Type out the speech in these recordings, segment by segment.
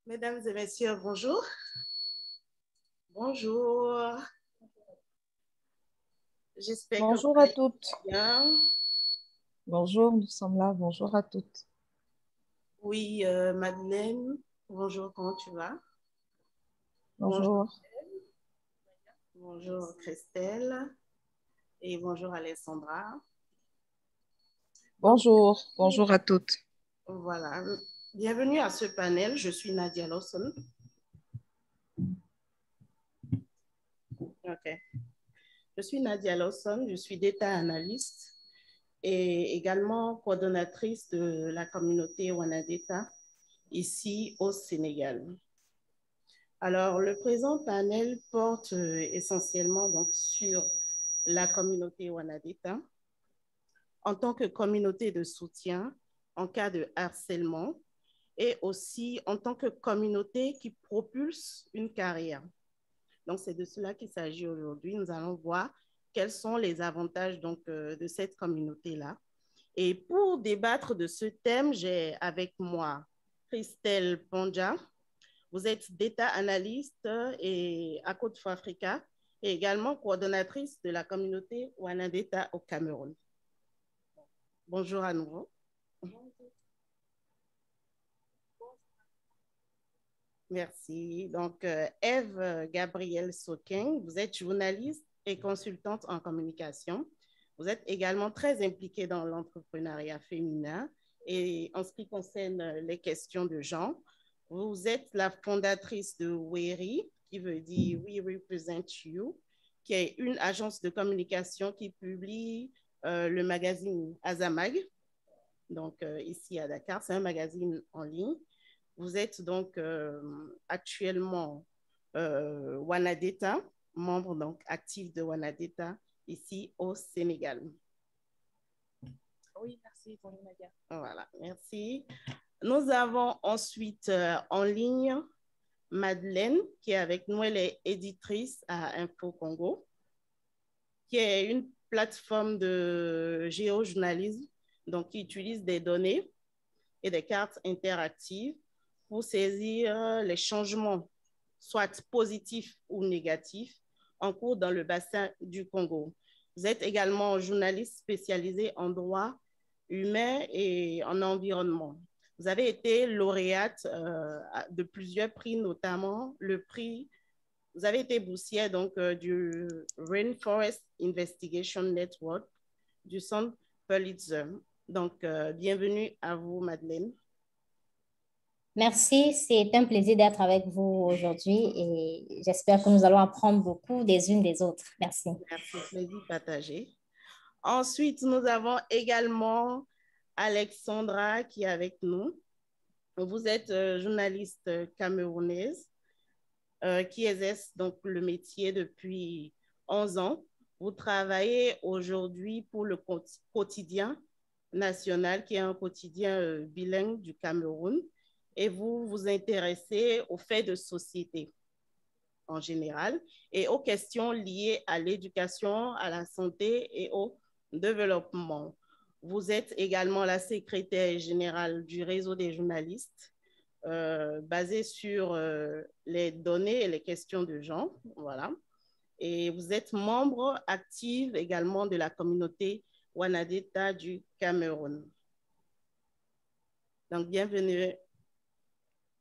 Mesdames et messieurs, bonjour. Bonjour. J'espère que Bonjour vous à allez toutes. bien. Bonjour, nous sommes là. Bonjour à toutes. Oui, Madeleine, bonjour, comment tu vas? Bonjour. Bonjour. Bonjour, Christelle. Et bonjour, Alessandra. Donc, Bonjour. Bonjour à toutes. voilà. Bienvenue à ce panel. Je suis Nadia Lawson. OK. Je suis Nadia Lawson. Je suis data analyst et également coordonnatrice de la communauté Wanadata ici au Sénégal. Alors, le présent panel porte essentiellement donc, sur la communauté Wanadata en tant que communauté de soutien en cas de harcèlement et aussi en tant que communauté qui propulse une carrière. Donc, c'est de cela qu'il s'agit aujourd'hui. Nous allons voir quels sont les avantages donc, de cette communauté-là. Et pour débattre de ce thème, j'ai avec moi Christelle Ponja. Vous êtes data analyst et à Côte d'Ivoire Africa et également coordonnatrice de la communauté Wanadeta au Cameroun. Bonjour à nouveau. Merci. Donc, Ève Gabrielle Soquin, vous êtes journaliste et consultante en communication. Vous êtes également très impliquée dans l'entrepreneuriat féminin et en ce qui concerne les questions de genre. Vous êtes la fondatrice de WERI, qui veut dire We Represent You, qui est une agence de communication qui publie le magazine Azamag, donc ici à Dakar. C'est un magazine en ligne. Vous êtes donc actuellement Wanadeta, membre donc actif de Wanadeta ici au Sénégal. Oui, merci, Nadia. Voilà, merci. Nous avons ensuite en ligne Madeleine, qui est avec nous. Elle est éditrice à Info Congo, qui est une plateforme de géojournalisme, donc qui utilise des données et des cartes interactives pour saisir les changements, soit positifs ou négatifs, en cours dans le bassin du Congo. Vous êtes également journaliste spécialisé en droit humain et en environnement. Vous avez été lauréate de plusieurs prix, notamment le prix, vous avez été boursière donc, du Rainforest Investigation Network du Centre Pulitzer. Donc, bienvenue à vous, Madeleine. Merci, c'est un plaisir d'être avec vous aujourd'hui et j'espère que nous allons apprendre beaucoup des unes des autres. Merci. Merci, plaisir partagé. Ensuite, nous avons également Alexandra qui est avec nous. Vous êtes journaliste camerounaise qui exerce donc le métier depuis 11 ans. Vous travaillez aujourd'hui pour le quotidien national, qui est un quotidien bilingue du Cameroun, et vous vous intéressez aux faits de société en général et aux questions liées à l'éducation, à la santé et au développement. Vous êtes également la secrétaire générale du réseau des journalistes basé sur les données et les questions de genre. Voilà. Et vous êtes membre active également de la communauté Wanadeta du Cameroun. Donc, bienvenue.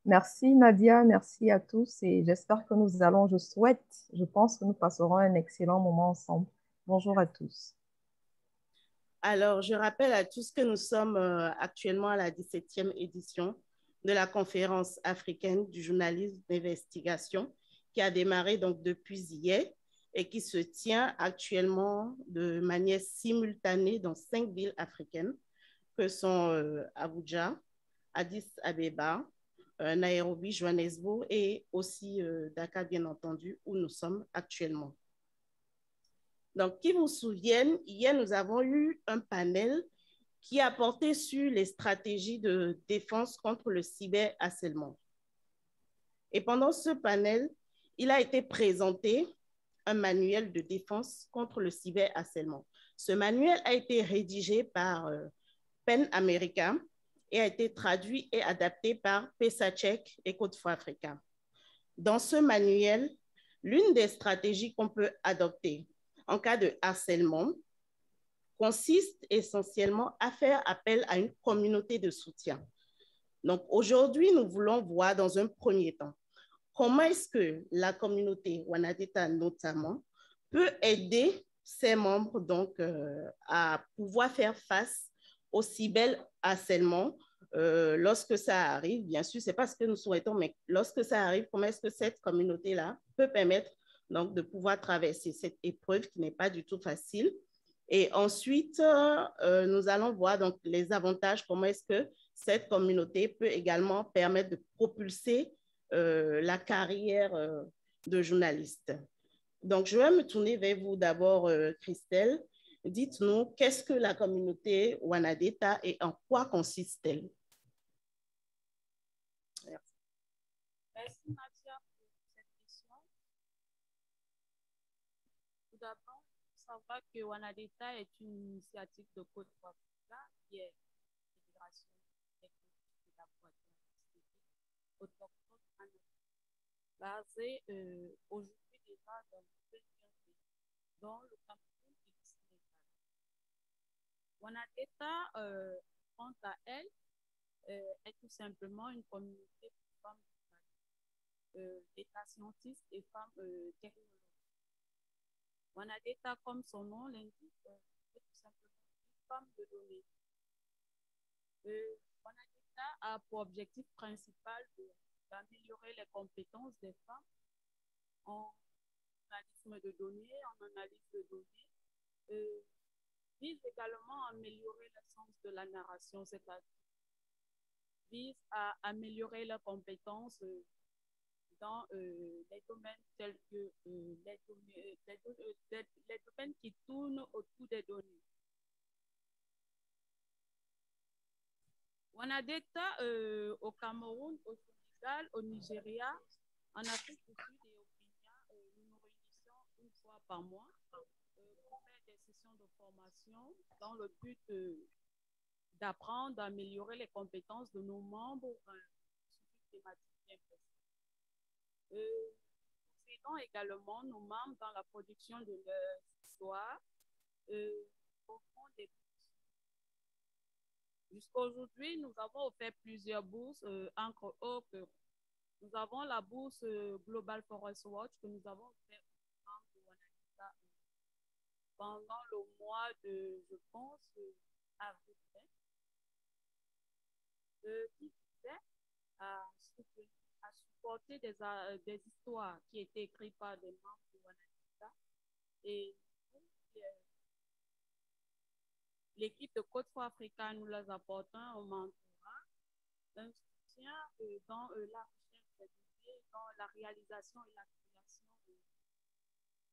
Merci Nadia, merci à tous et j'espère que je pense que nous passerons un excellent moment ensemble. Bonjour à tous. Alors, je rappelle à tous que nous sommes actuellement à la 17e édition de la conférence africaine du journalisme d'investigation qui a démarré donc depuis hier et qui se tient actuellement de manière simultanée dans 5 villes africaines que sont Abuja, Addis Abeba, Nairobi, Johannesburg et aussi Dakar, bien entendu, où nous sommes actuellement. Donc, qui vous souviennent, hier, nous avons eu un panel qui a porté sur les stratégies de défense contre le cyberharcèlement. Et pendant ce panel, il a été présenté un manuel de défense contre le cyberharcèlement. Ce manuel a été rédigé par PEN America et a été traduit et adapté par PESACHEC et Côte d'Ivoire Africa. Dans ce manuel, l'une des stratégies qu'on peut adopter en cas de harcèlement consiste essentiellement à faire appel à une communauté de soutien. Donc aujourd'hui, nous voulons voir dans un premier temps comment est-ce que la communauté Wanadeta notamment peut aider ses membres donc, à pouvoir faire face au cyberharcèlement lorsque ça arrive. Bien sûr, ce n'est pas ce que nous souhaitons, mais lorsque ça arrive, comment est-ce que cette communauté-là peut permettre donc, de pouvoir traverser cette épreuve qui n'est pas du tout facile. Et ensuite, nous allons voir donc, les avantages, comment est-ce que cette communauté peut également permettre de propulser la carrière de journaliste. Donc, je vais me tourner vers vous d'abord, Christelle. Dites-nous, qu'est-ce que la communauté Wanadeta et en quoi consiste-t-elle? Merci Nadia pour cette question. Tout d'abord, il faut savoir que Wanadeta est une initiative de Côte d'Ivoire qui est une fédération technologique de la autochtone en Afrique, basée aujourd'hui déjà dans 21 pays, dont le Cameroun et le Sénégal. Wanadeta, quant à elle, est tout simplement une communauté de femmes d'état scientistes et femmes technologiques. Wanadeta, comme son nom l'indique, est tout simplement une femme de données. Wanadeta a pour objectif principal d'améliorer les compétences des femmes en analyse de données, en analyse de données, vise également à améliorer le sens de la narration, c'est-à-dire vise à améliorer leurs compétences dans les domaines tels que les domaines qui tournent autour des données. Wanadeta au Cameroun, au Sénégal, au Nigeria, en Afrique du Sud et au Kenya, nous nous réunissons une fois par mois pour faire des sessions de formation dans le but d'apprendre, d'améliorer les compétences de nos membres sur une thématique bien précise. Nous aidons également nos membres dans la production de leur histoire au fond des bourses. Jusqu'à aujourd'hui, nous avons offert plusieurs bourses, entre autres. Nous avons la bourse Global Forest Watch que nous avons offert aux membres de Wanadeta pendant le mois de, je pense, avril, qui visait à supporter des histoires qui étaient écrites par des membres de Wanadeta. Et l'équipe de Côte d'Ivoire africaine, nous leur apportons un mentorat, un soutien dans la recherche des idées, dans la réalisation et la création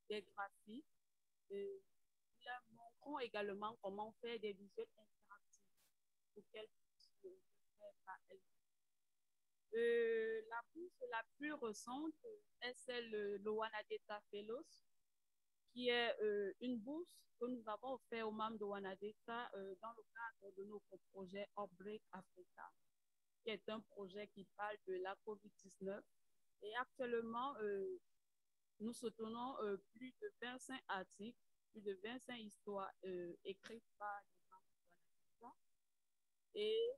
des graphiques. Nous leur montrons également comment faire des visuels interactifs pour qu'elles puissent le faire par elles. La bourse la plus récente est celle de Wanadeta Fellows, qui est une bourse que nous avons offerte aux membres de Wanadeta dans le cadre de notre projet Outbreak Africa, qui est un projet qui parle de la COVID-19. Et actuellement, nous soutenons plus de 25 articles, plus de 25 histoires écrites par les membres de Wanadeta. Et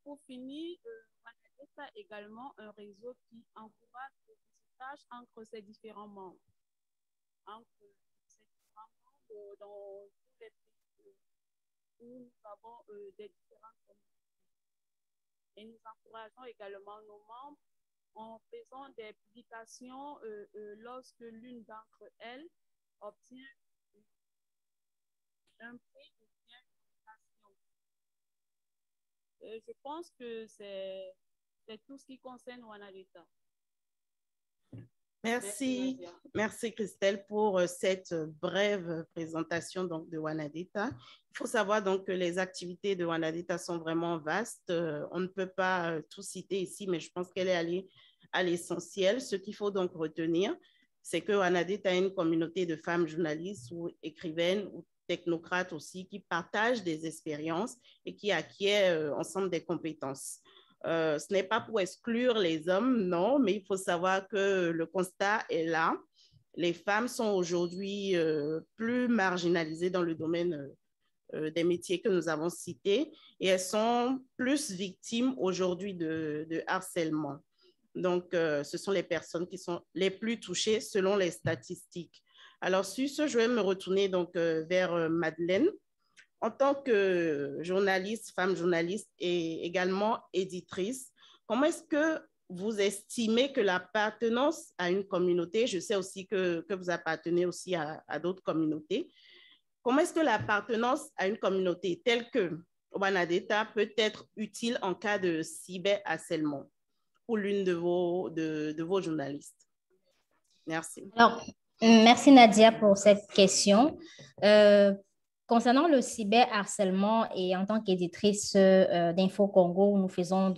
pour finir, Wanadeta a également un réseau qui encourage le visitage entre ces différents membres. Dans tous les pays où nous avons des différentes communautés. Et nous encourageons également nos membres en faisant des publications lorsque l'une d'entre elles obtient un prix ou bien une nomination. Je pense que c'est tout ce qui concerne Wanadeta. Merci, merci Christelle pour cette brève présentation donc, de Wanadeta. Il faut savoir donc que les activités de Wanadeta sont vraiment vastes. On ne peut pas tout citer ici, mais je pense qu'elle est allée à l'essentiel. Ce qu'il faut donc retenir, c'est que Wanadeta est une communauté de femmes journalistes ou écrivaines ou technocrates aussi qui partagent des expériences et qui acquièrent ensemble des compétences. Ce n'est pas pour exclure les hommes, non, mais il faut savoir que le constat est là. Les femmes sont aujourd'hui plus marginalisées dans le domaine des métiers que nous avons cités et elles sont plus victimes aujourd'hui de harcèlement. Donc, ce sont les personnes qui sont les plus touchées selon les statistiques. Alors, sur ce, je vais me retourner donc vers Madeleine. En tant que journaliste, femme journaliste et également éditrice, comment est-ce que vous estimez que l'appartenance à une communauté, je sais aussi que vous appartenez aussi à d'autres communautés, comment est-ce que l'appartenance à une communauté telle que Wanadeta peut être utile en cas de cyberharcèlement pour l'une de vos journalistes? Merci. Alors, merci Nadia pour cette question. concernant le cyberharcèlement et en tant qu'éditrice d'Info Congo, nous faisons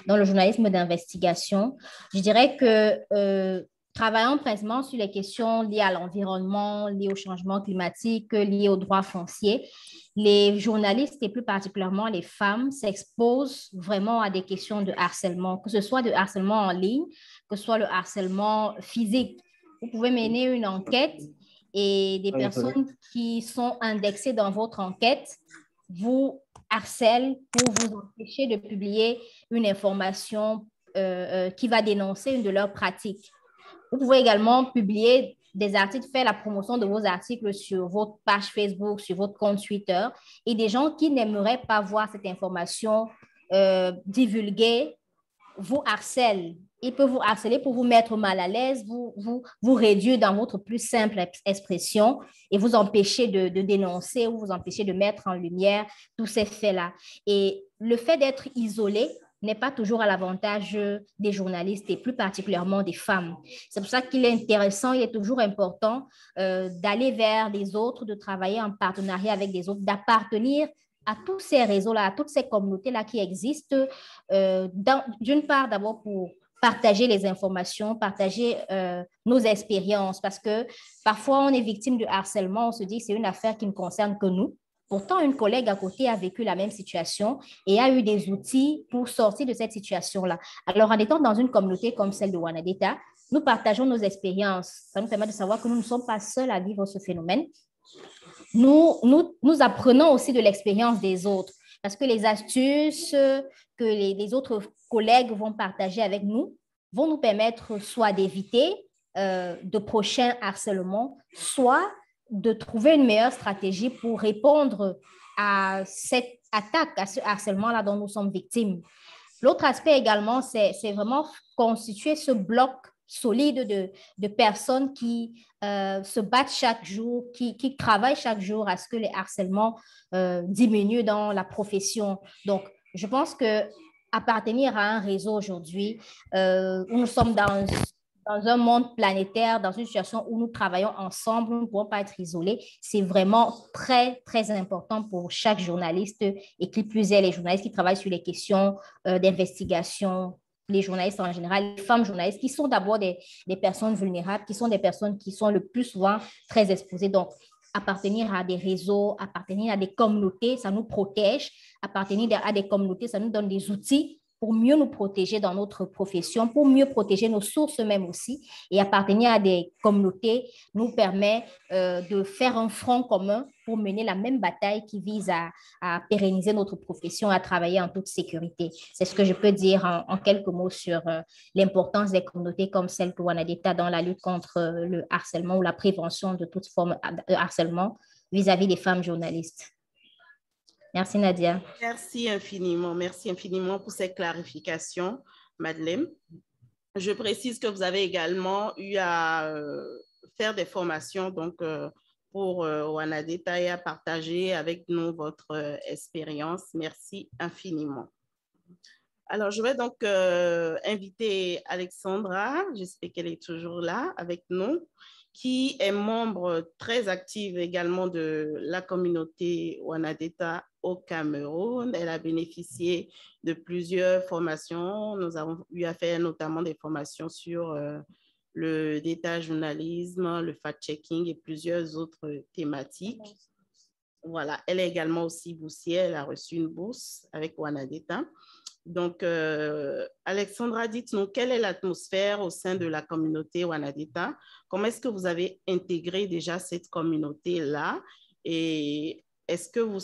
dans le journalisme d'investigation, je dirais que travaillons principalement sur les questions liées à l'environnement, liées au changement climatique, liées aux droits fonciers. Les journalistes et plus particulièrement les femmes s'exposent vraiment à des questions de harcèlement, que ce soit de harcèlement en ligne, que ce soit le harcèlement physique. Vous pouvez mener une enquête et des personnes qui sont indexées dans votre enquête vous harcèlent pour vous empêcher de publier une information qui va dénoncer une de leurs pratiques. Vous pouvez également publier des articles, faire la promotion de vos articles sur votre page Facebook, sur votre compte Twitter, et des gens qui n'aimeraient pas voir cette information divulguée vous harcèlent. Ils peuvent vous harceler pour vous mettre mal à l'aise, vous réduire dans votre plus simple expression et vous empêcher de dénoncer ou vous empêcher de mettre en lumière tous ces faits-là. Et le fait d'être isolé n'est pas toujours à l'avantage des journalistes et plus particulièrement des femmes. C'est pour ça qu'il est intéressant, il est toujours important d'aller vers les autres, de travailler en partenariat avec des autres, d'appartenir à tous ces réseaux-là, à toutes ces communautés-là qui existent, d'une part d'abord pour partager les informations, partager nos expériences, parce que parfois on est victime de harcèlement, on se dit que c'est une affaire qui ne concerne que nous. Pourtant, une collègue à côté a vécu la même situation et a eu des outils pour sortir de cette situation-là. Alors, en étant dans une communauté comme celle de Wanadeta, nous partageons nos expériences. Ça nous permet de savoir que nous ne sommes pas seuls à vivre ce phénomène. Nous apprenons aussi de l'expérience des autres parce que les astuces que les autres collègues vont partager avec nous vont nous permettre soit d'éviter de prochains harcèlements, soit de trouver une meilleure stratégie pour répondre à cette attaque, à ce harcèlement-là dont nous sommes victimes. L'autre aspect également, c'est vraiment constituer ce bloc solide de personnes qui se battent chaque jour, qui travaillent chaque jour à ce que les harcèlements diminuent dans la profession. Donc, je pense que appartenir à un réseau aujourd'hui où nous sommes dans un monde planétaire, dans une situation où nous travaillons ensemble, nous ne pouvons pas être isolés. C'est vraiment très, très important pour chaque journaliste et qui plus est les journalistes qui travaillent sur les questions d'investigation, les journalistes en général, les femmes journalistes qui sont d'abord des personnes vulnérables, qui sont des personnes qui sont le plus souvent très exposées. Donc, appartenir à des réseaux, appartenir à des communautés, ça nous protège. Appartenir à des communautés, ça nous donne des outils pour mieux nous protéger dans notre profession, pour mieux protéger nos sources même aussi. Et appartenir à des communautés nous permet de faire un front commun pour mener la même bataille qui vise à pérenniser notre profession, à travailler en toute sécurité. C'est ce que je peux dire en quelques mots sur l'importance des communautés comme celle que Wanadeta dans la lutte contre le harcèlement ou la prévention de toute forme de harcèlement vis-à-vis des femmes journalistes. Merci Nadia. Merci infiniment pour ces clarifications, Madeleine. Je précise que vous avez également eu à faire des formations donc, pour Wanadeta et à partager avec nous votre expérience. Merci infiniment. Alors, je vais donc inviter Alexandra, j'espère qu'elle est toujours là avec nous, qui est membre très active également de la communauté Wanadeta au Cameroun. Elle a bénéficié de plusieurs formations. Nous avons eu à faire notamment des formations sur le data journalisme, le fact-checking et plusieurs autres thématiques. Voilà, elle est également aussi boursière. Elle a reçu une bourse avec Wanadeta. Donc, Alexandra, dites-nous, quelle est l'atmosphère au sein de la communauté Wanadeta? Comment est-ce que vous avez intégré déjà cette communauté-là? Et est-ce que vous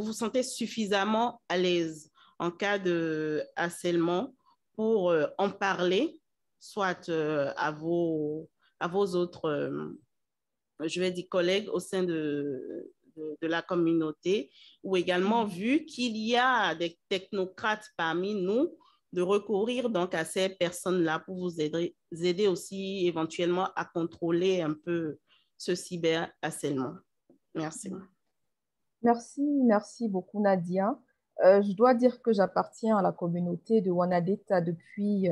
vous sentez suffisamment à l'aise en cas de harcèlement pour en parler, soit à vos autres, je vais dire, collègues au sein de la communauté, ou également vu qu'il y a des technocrates parmi nous, de recourir donc à ces personnes-là pour vous aider aussi éventuellement à contrôler un peu ce cyberharcèlement. Merci. Merci beaucoup Nadia. Je dois dire que j'appartiens à la communauté de Wanadeta depuis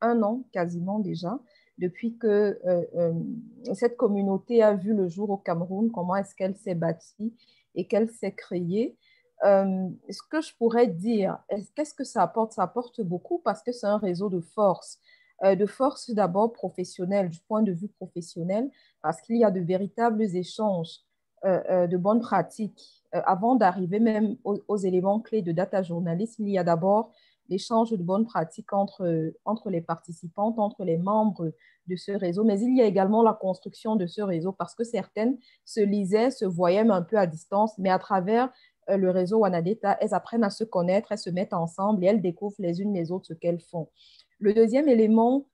1 an quasiment déjà, depuis que cette communauté a vu le jour au Cameroun, comment est-ce qu'elle s'est bâtie et qu'elle s'est créée. Ce que je pourrais dire, qu'est-ce que ça apporte? Ça apporte beaucoup parce que c'est un réseau de force d'abord professionnelle, du point de vue professionnel, parce qu'il y a de véritables échanges de bonnes pratiques. Avant d'arriver même aux éléments clés de data journalisme, il y a d'abord l'échange de bonnes pratiques entre les participantes, entre les membres de ce réseau, mais il y a également la construction de ce réseau parce que certaines se lisaient, se voyaient un peu à distance, mais à travers le réseau Wanadata, elles apprennent à se connaître, elles se mettent ensemble et elles découvrent les unes les autres ce qu'elles font. Le deuxième élément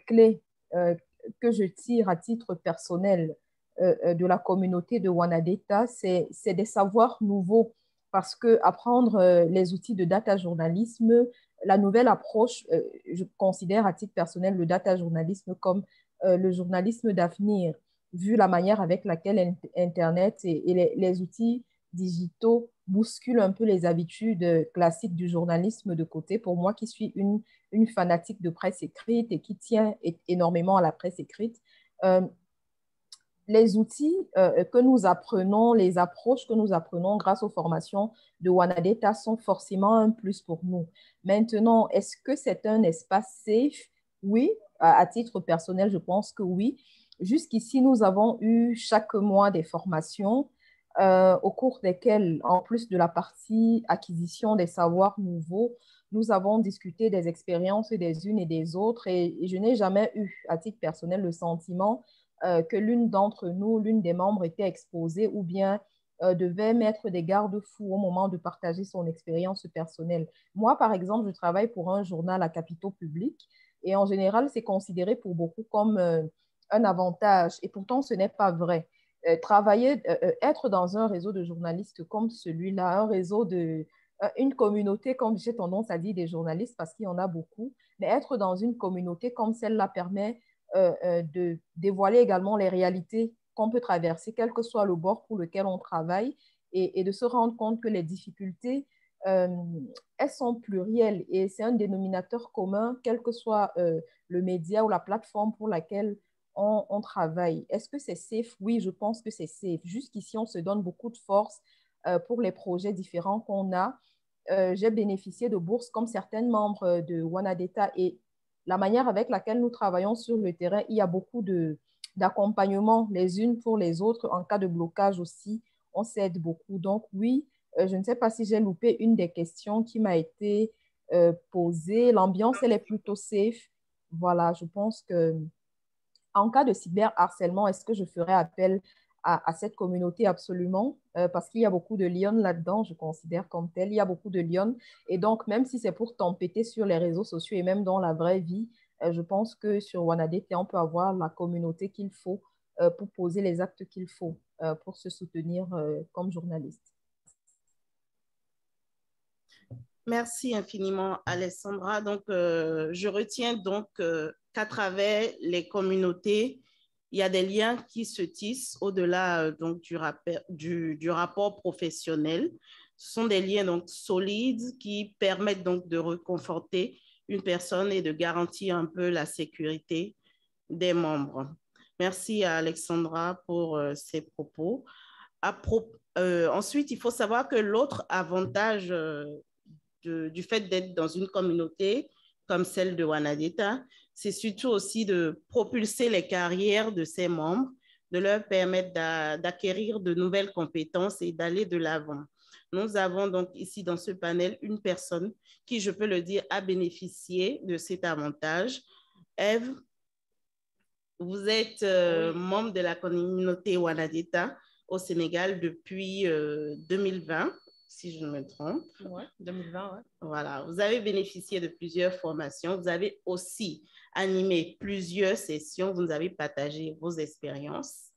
clé que je tire à titre personnel de la communauté de Wanadata, c'est des savoirs nouveaux parce que apprendre les outils de data journalisme, la nouvelle approche, je considère à titre personnel le data journalisme comme le journalisme d'avenir, vu la manière avec laquelle Internet et les outils digitaux bousculent un peu les habitudes classiques du journalisme de côté. Pour moi, qui suis une fanatique de presse écrite et qui tient énormément à la presse écrite, les outils que nous apprenons, les approches que nous apprenons grâce aux formations de Wanadata sont forcément un plus pour nous. Maintenant, est-ce que c'est un espace safe? Oui, à titre personnel, je pense que oui. Jusqu'ici, nous avons eu chaque mois des formations au cours desquelles, en plus de la partie acquisition des savoirs nouveaux, nous avons discuté des expériences des unes et des autres et je n'ai jamais eu, à titre personnel, le sentiment que l'une d'entre nous, l'une des membres était exposée ou bien devait mettre des garde-fous au moment de partager son expérience personnelle. Moi, par exemple, je travaille pour un journal à capitaux publics et en général, c'est considéré pour beaucoup comme un avantage et pourtant, ce n'est pas vrai. Être dans un réseau de journalistes comme celui-là, un réseau une communauté, comme j'ai tendance à dire des journalistes parce qu'il y en a beaucoup, mais être dans une communauté comme celle-là permet de dévoiler également les réalités qu'on peut traverser, quel que soit le bord pour lequel on travaille, et de se rendre compte que les difficultés, elles sont plurielles et c'est un dénominateur commun, quel que soit le média ou la plateforme pour laquelle on travaille. Est-ce que c'est safe? Oui, je pense que c'est safe. Jusqu'ici, on se donne beaucoup de force pour les projets différents qu'on a. J'ai bénéficié de bourses comme certains membres de Wanadata et la manière avec laquelle nous travaillons sur le terrain, il y a beaucoup d'accompagnement les unes pour les autres. En cas de blocage aussi, on s'aide beaucoup. Donc oui, je ne sais pas si j'ai loupé une des questions qui m'a été posée. L'ambiance, elle est plutôt safe. Voilà, je pense que en cas de cyberharcèlement, est-ce que je ferais appel à cette communauté? Absolument, parce qu'il y a beaucoup de lions là-dedans, je considère comme tel. Il y a beaucoup de lions. Et donc, même si c'est pour t'empêter sur les réseaux sociaux et même dans la vraie vie, je pense que sur Wanadata, on peut avoir la communauté qu'il faut pour poser les actes qu'il faut pour se soutenir comme journaliste. Merci infiniment, Alessandra. Donc, je retiens donc qu'à travers les communautés, il y a des liens qui se tissent au-delà donc du rapport professionnel. Ce sont des liens donc solides qui permettent donc de réconforter une personne et de garantir un peu la sécurité des membres. Merci à Alexandra pour ces propos. Ensuite, il faut savoir que l'autre avantage du fait d'être dans une communauté comme celle de Wanadata, c'est surtout aussi de propulser les carrières de ses membres, de leur permettre d'acquérir de nouvelles compétences et d'aller de l'avant. Nous avons donc ici dans ce panel une personne qui, je peux le dire, a bénéficié de cet avantage. Ève, vous êtes membre de la communauté Wanadata au Sénégal depuis 2020. Si je ne me trompe. Oui, 2020, ouais. Voilà, vous avez bénéficié de plusieurs formations, vous avez aussi animé plusieurs sessions, vous nous avez partagé vos expériences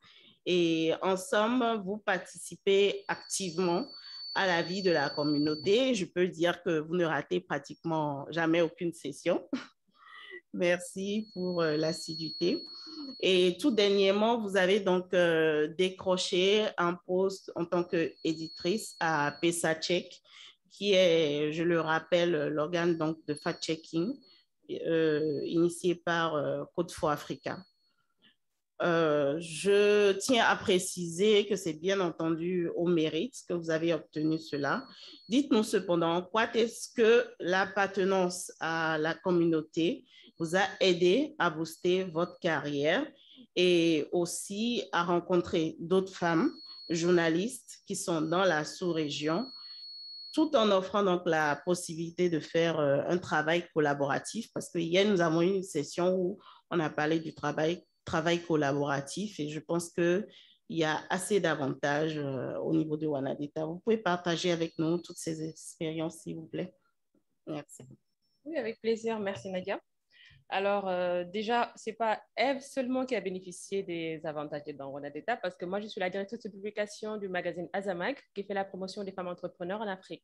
et en somme, vous participez activement à la vie de la communauté. Je peux dire que vous ne ratez pratiquement jamais aucune session. Merci pour l'assiduité. Et tout dernièrement, vous avez donc décroché un poste en tant qu'éditrice à PesaCheck, qui est, je le rappelle, l'organe donc de fact-checking initié par Code for Africa. Je tiens à préciser que c'est bien entendu au mérite que vous avez obtenu cela. Dites-nous cependant, quoi est-ce que l'appartenance à la communauté vous a aidé à booster votre carrière et aussi à rencontrer d'autres femmes journalistes qui sont dans la sous-région, tout en offrant donc la possibilité de faire un travail collaboratif, parce que hier, nous avons eu une session où on a parlé du travail collaboratif et je pense qu'il y a assez d'avantages au niveau de WANADETA. Vous pouvez partager avec nous toutes ces expériences, s'il vous plaît. Merci. Oui, avec plaisir. Merci, Nadia. Alors, déjà, ce n'est pas Eve seulement qui a bénéficié des avantages dans WANADETA, parce que moi, je suis la directrice de publication du magazine Azamag, qui fait la promotion des femmes entrepreneurs en Afrique.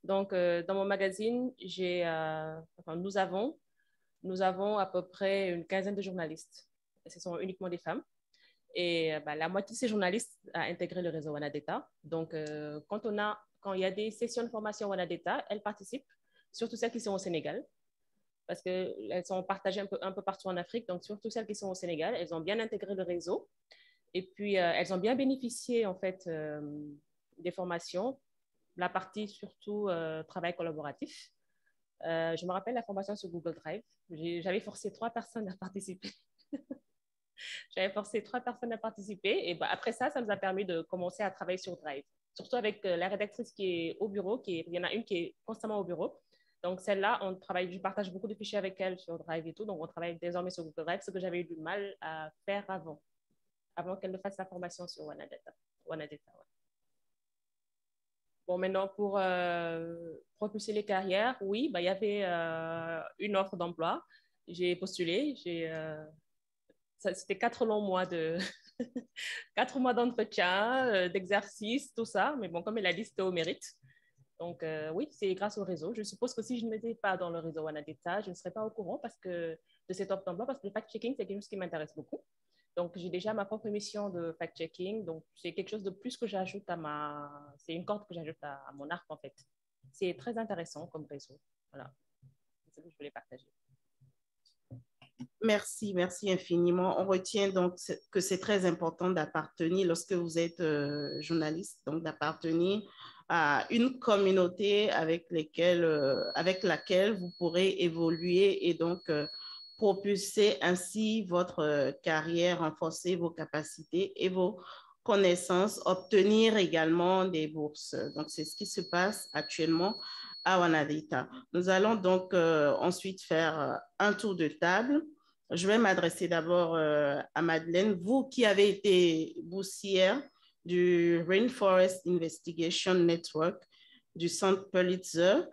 Donc, dans mon magazine, nous avons à peu près une quinzaine de journalistes. Ce sont uniquement des femmes. Et la moitié de ces journalistes a intégré le réseau WANADETA. Donc, quand il y a des sessions de formation WANADETA, elles participent, surtout celles qui sont au Sénégal, parce qu'elles sont partagées un peu partout en Afrique. Donc, surtout celles qui sont au Sénégal, elles ont bien intégré le réseau. Et puis, elles ont bien bénéficié, en fait, des formations. La partie, surtout, travail collaboratif. Je me rappelle la formation sur Google Drive. J'avais forcé 3 personnes à participer. Et après ça nous a permis de commencer à travailler sur Drive. Surtout avec la rédactrice qui est au bureau. Il y en a une qui est constamment au bureau. Donc, celle-là, je partage beaucoup de fichiers avec elle sur Drive et tout. Donc, on travaille désormais sur Google Drive, ce que j'avais eu du mal à faire avant qu'elle ne fasse la formation sur WANADETA. Ouais. Bon, maintenant, pour propulser les carrières, oui, il y avait une offre d'emploi. J'ai postulé. C'était 4 longs mois 4 mois d'entretien, d'exercice, tout ça. Mais bon, comme elle a dit, c'était au mérite. Donc, oui, c'est grâce au réseau. Je suppose que si je n'étais pas dans le réseau WANADETA, je ne serais pas au courant de cette offre d'emploi, parce que le fact-checking, c'est quelque chose qui m'intéresse beaucoup. Donc, j'ai déjà ma propre émission de fact-checking. Donc, c'est quelque chose de plus que j'ajoute c'est une corde que j'ajoute à mon arc, en fait. C'est très intéressant comme réseau. Voilà. C'est ce que je voulais partager. Merci infiniment. On retient donc que c'est très important d'appartenir, lorsque vous êtes journaliste, donc d'appartenir à une communauté avec laquelle vous pourrez évoluer et donc propulser ainsi votre carrière, renforcer vos capacités et vos connaissances, obtenir également des bourses. Donc, c'est ce qui se passe actuellement à WANADETA. Nous allons donc ensuite faire un tour de table. Je vais m'adresser d'abord à Madeleine. Vous qui avez été boursière du Rainforest Investigation Network du Centre Pulitzer,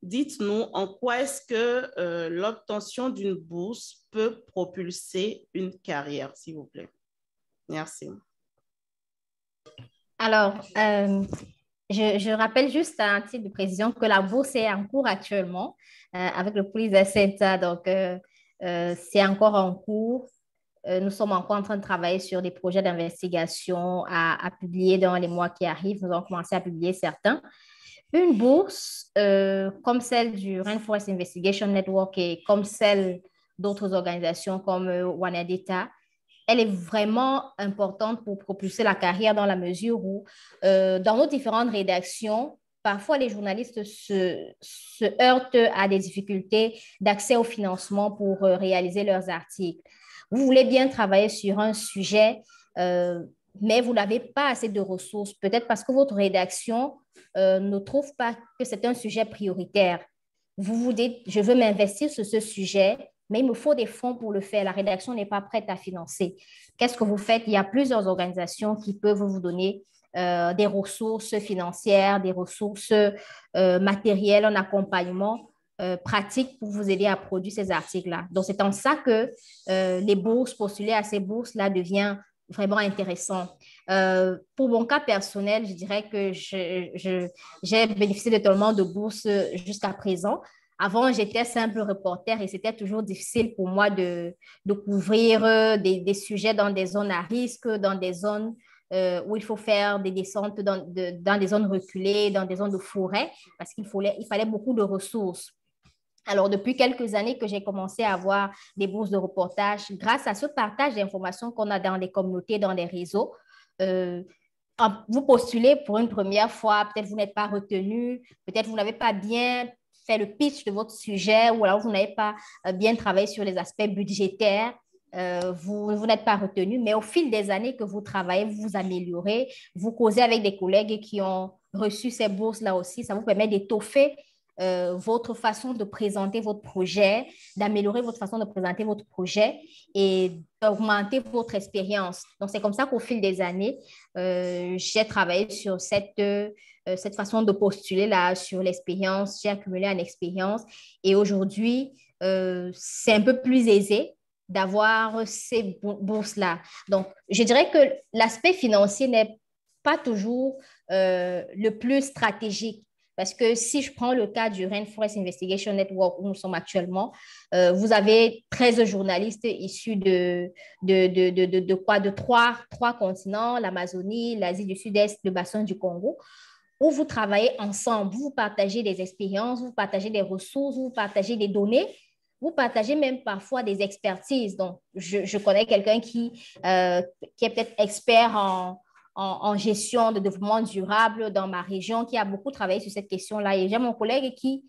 dites-nous en quoi est-ce que l'obtention d'une bourse peut propulser une carrière, s'il vous plaît. Merci. Alors, je rappelle juste à un titre de précision que la bourse est en cours actuellement avec le Pulitzer Center. Donc, c'est encore en cours. Nous sommes encore en train de travailler sur des projets d'investigation à publier dans les mois qui arrivent. Nous allons commencer à publier certains. Une bourse comme celle du Rainforest Investigation Network et comme celle d'autres organisations comme WANADETA, elle est vraiment importante pour propulser la carrière dans la mesure où, dans nos différentes rédactions, parfois les journalistes se heurtent à des difficultés d'accès au financement pour réaliser leurs articles. Vous voulez bien travailler sur un sujet, mais vous n'avez pas assez de ressources, peut-être parce que votre rédaction ne trouve pas que c'est un sujet prioritaire. Vous vous dites, je veux m'investir sur ce sujet, mais il me faut des fonds pour le faire. La rédaction n'est pas prête à financer. Qu'est-ce que vous faites? Il y a plusieurs organisations qui peuvent vous donner des ressources financières, des ressources matérielles, un accompagnement pratique pour vous aider à produire ces articles-là. Donc, c'est en ça que les bourses, postuler à ces bourses-là devient vraiment intéressant. Pour mon cas personnel, je dirais que j'ai bénéficié de tellement de bourses jusqu'à présent. Avant, j'étais simple reporter et c'était toujours difficile pour moi de couvrir des sujets dans des zones à risque, dans des zones où il faut faire des descentes dans des zones reculées, dans des zones de forêt, parce qu'il fallait beaucoup de ressources. Alors, depuis quelques années que j'ai commencé à avoir des bourses de reportage, grâce à ce partage d'informations qu'on a dans les communautés, dans les réseaux, euh, vous postulez pour une première fois, peut-être vous n'êtes pas retenu, peut-être vous n'avez pas bien fait le pitch de votre sujet ou alors vous n'avez pas bien travaillé sur les aspects budgétaires. Vous n'êtes pas retenu, mais au fil des années que vous travaillez, vous vous améliorez, vous causez avec des collègues qui ont reçu ces bourses-là aussi, ça vous permet d'étoffer votre façon de présenter votre projet, d'améliorer votre façon de présenter votre projet et d'augmenter votre expérience. Donc, c'est comme ça qu'au fil des années, j'ai travaillé sur cette façon de postuler là, sur l'expérience. J'ai accumulé une expérience et aujourd'hui, c'est un peu plus aisé d'avoir ces bourses-là. Donc, je dirais que l'aspect financier n'est pas toujours le plus stratégique. Parce que si je prends le cas du Rainforest Investigation Network où nous sommes actuellement, vous avez 13 journalistes issus de quoi? De trois continents, l'Amazonie, l'Asie du Sud-Est, le bassin du Congo, où vous travaillez ensemble, vous partagez des expériences, vous partagez des ressources, vous partagez des données, vous partagez même parfois des expertises. Donc, je connais quelqu'un qui est peut-être expert en gestion de développement durable dans ma région, qui a beaucoup travaillé sur cette question-là. Et j'ai mon collègue qui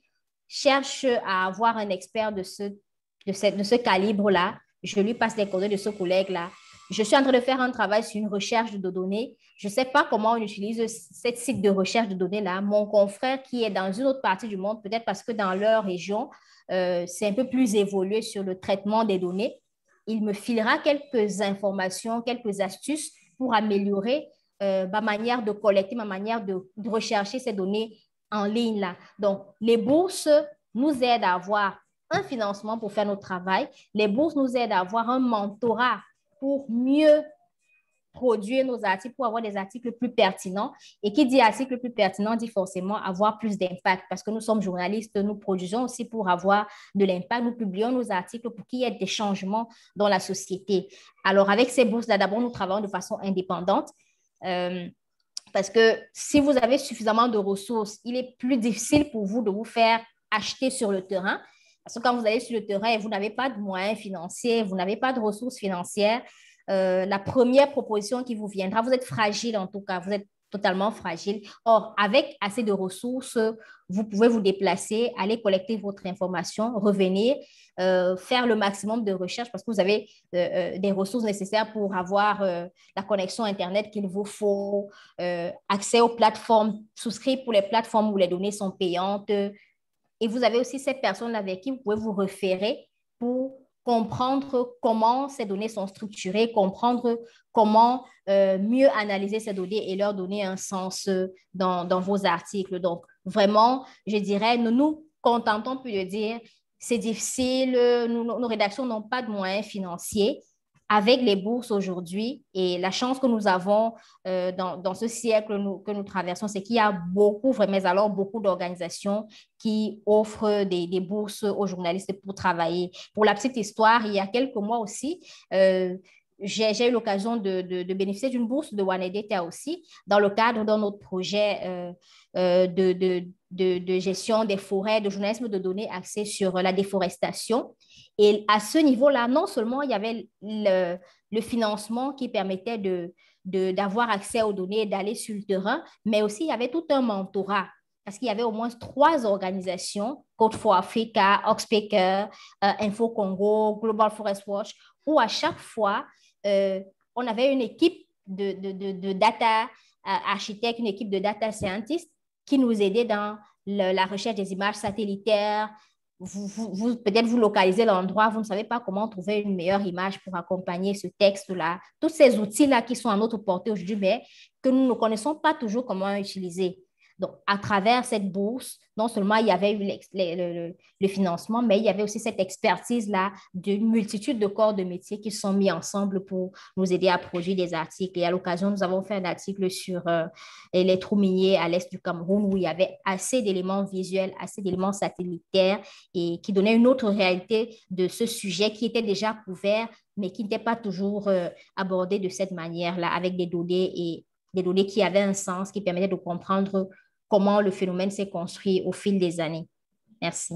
cherche à avoir un expert de ce calibre-là. Je lui passe les coordonnées de ce collègue-là. Je suis en train de faire un travail sur une recherche de données. Je ne sais pas comment on utilise ce site de recherche de données-là. Mon confrère qui est dans une autre partie du monde, peut-être parce que dans leur région, c'est un peu plus évolué sur le traitement des données. Il me filera quelques informations, quelques astuces pour améliorer ma manière de collecter, ma manière de rechercher ces données en ligne là. Donc, les bourses nous aident à avoir un financement pour faire notre travail. Les bourses nous aident à avoir un mentorat pour mieux produire nos articles, pour avoir des articles plus pertinents. Et qui dit article plus pertinent dit forcément avoir plus d'impact parce que nous sommes journalistes, nous produisons aussi pour avoir de l'impact. Nous publions nos articles pour qu'il y ait des changements dans la société. Alors, avec ces bourses-là, d'abord, nous travaillons de façon indépendante. Parce que si vous avez suffisamment de ressources, il est plus difficile pour vous de vous faire acheter sur le terrain. Parce que quand vous allez sur le terrain et vous n'avez pas de moyens financiers, vous n'avez pas de ressources financières, la première proposition qui vous viendra, vous êtes fragile en tout cas, vous êtes totalement fragile. Or, avec assez de ressources, vous pouvez vous déplacer, aller collecter votre information, revenir, faire le maximum de recherche parce que vous avez des ressources nécessaires pour avoir la connexion Internet qu'il vous faut, accès aux plateformes, souscrire pour les plateformes où les données sont payantes. Et vous avez aussi cette personne avec qui vous pouvez vous référer pour comprendre comment ces données sont structurées, comprendre comment mieux analyser ces données et leur donner un sens dans vos articles. Donc, vraiment, je dirais, ne nous contentons plus de dire c'est difficile, nos rédactions n'ont pas de moyens financiers. Avec les bourses aujourd'hui et la chance que nous avons dans ce siècle que nous traversons, c'est qu'il y a beaucoup d'organisations qui offrent des bourses aux journalistes pour travailler. Pour la petite histoire, il y a quelques mois aussi, j'ai eu l'occasion de bénéficier d'une bourse de WANADETA aussi dans le cadre d'un autre projet de gestion des forêts, de journalisme de données axé sur la déforestation. Et à ce niveau-là, non seulement il y avait le financement qui permettait d'avoir accès aux données et d'aller sur le terrain, mais aussi il y avait tout un mentorat parce qu'il y avait au moins 3 organisations, Code for Africa, Oxpacker, Info Congo, Global Forest Watch, où à chaque fois, on avait une équipe de data architectes, une équipe de data scientists qui nous aidait dans la recherche des images satellitaires. Peut-être vous localisez l'endroit, vous ne savez pas comment trouver une meilleure image pour accompagner ce texte-là. Tous ces outils-là qui sont à notre portée aujourd'hui, mais que nous ne connaissons pas toujours comment utiliser. Donc, à travers cette bourse, non seulement il y avait eu le financement, mais il y avait aussi cette expertise-là d'une multitude de corps de métier qui sont mis ensemble pour nous aider à produire des articles. Et à l'occasion, nous avons fait un article sur les trous miniers à l'est du Cameroun où il y avait assez d'éléments visuels, assez d'éléments satellitaires et qui donnaient une autre réalité de ce sujet qui était déjà couvert, mais qui n'était pas toujours abordé de cette manière-là avec des données qui avaient un sens, qui permettaient de comprendre comment le phénomène s'est construit au fil des années. Merci.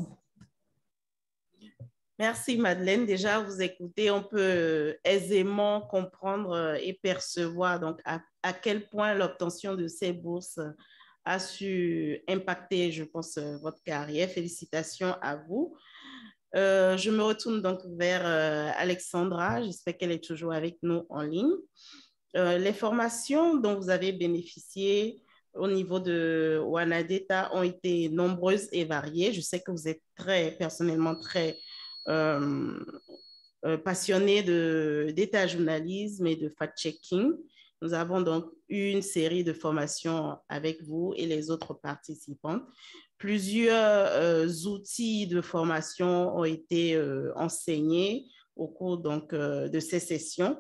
Merci Madeleine. Déjà, vous écoutez, on peut aisément comprendre et percevoir donc à quel point l'obtention de ces bourses a su impacter, je pense, votre carrière. Félicitations à vous. Je me retourne donc vers Alexandra. J'espère qu'elle est toujours avec nous en ligne. Les formations dont vous avez bénéficié au niveau de Wanadeta ont été nombreuses et variées. Je sais que vous êtes personnellement très euh, passionné d'état journalisme et de fact-checking. Nous avons donc eu une série de formations avec vous et les autres participants. Plusieurs outils de formation ont été enseignés au cours donc, de ces sessions.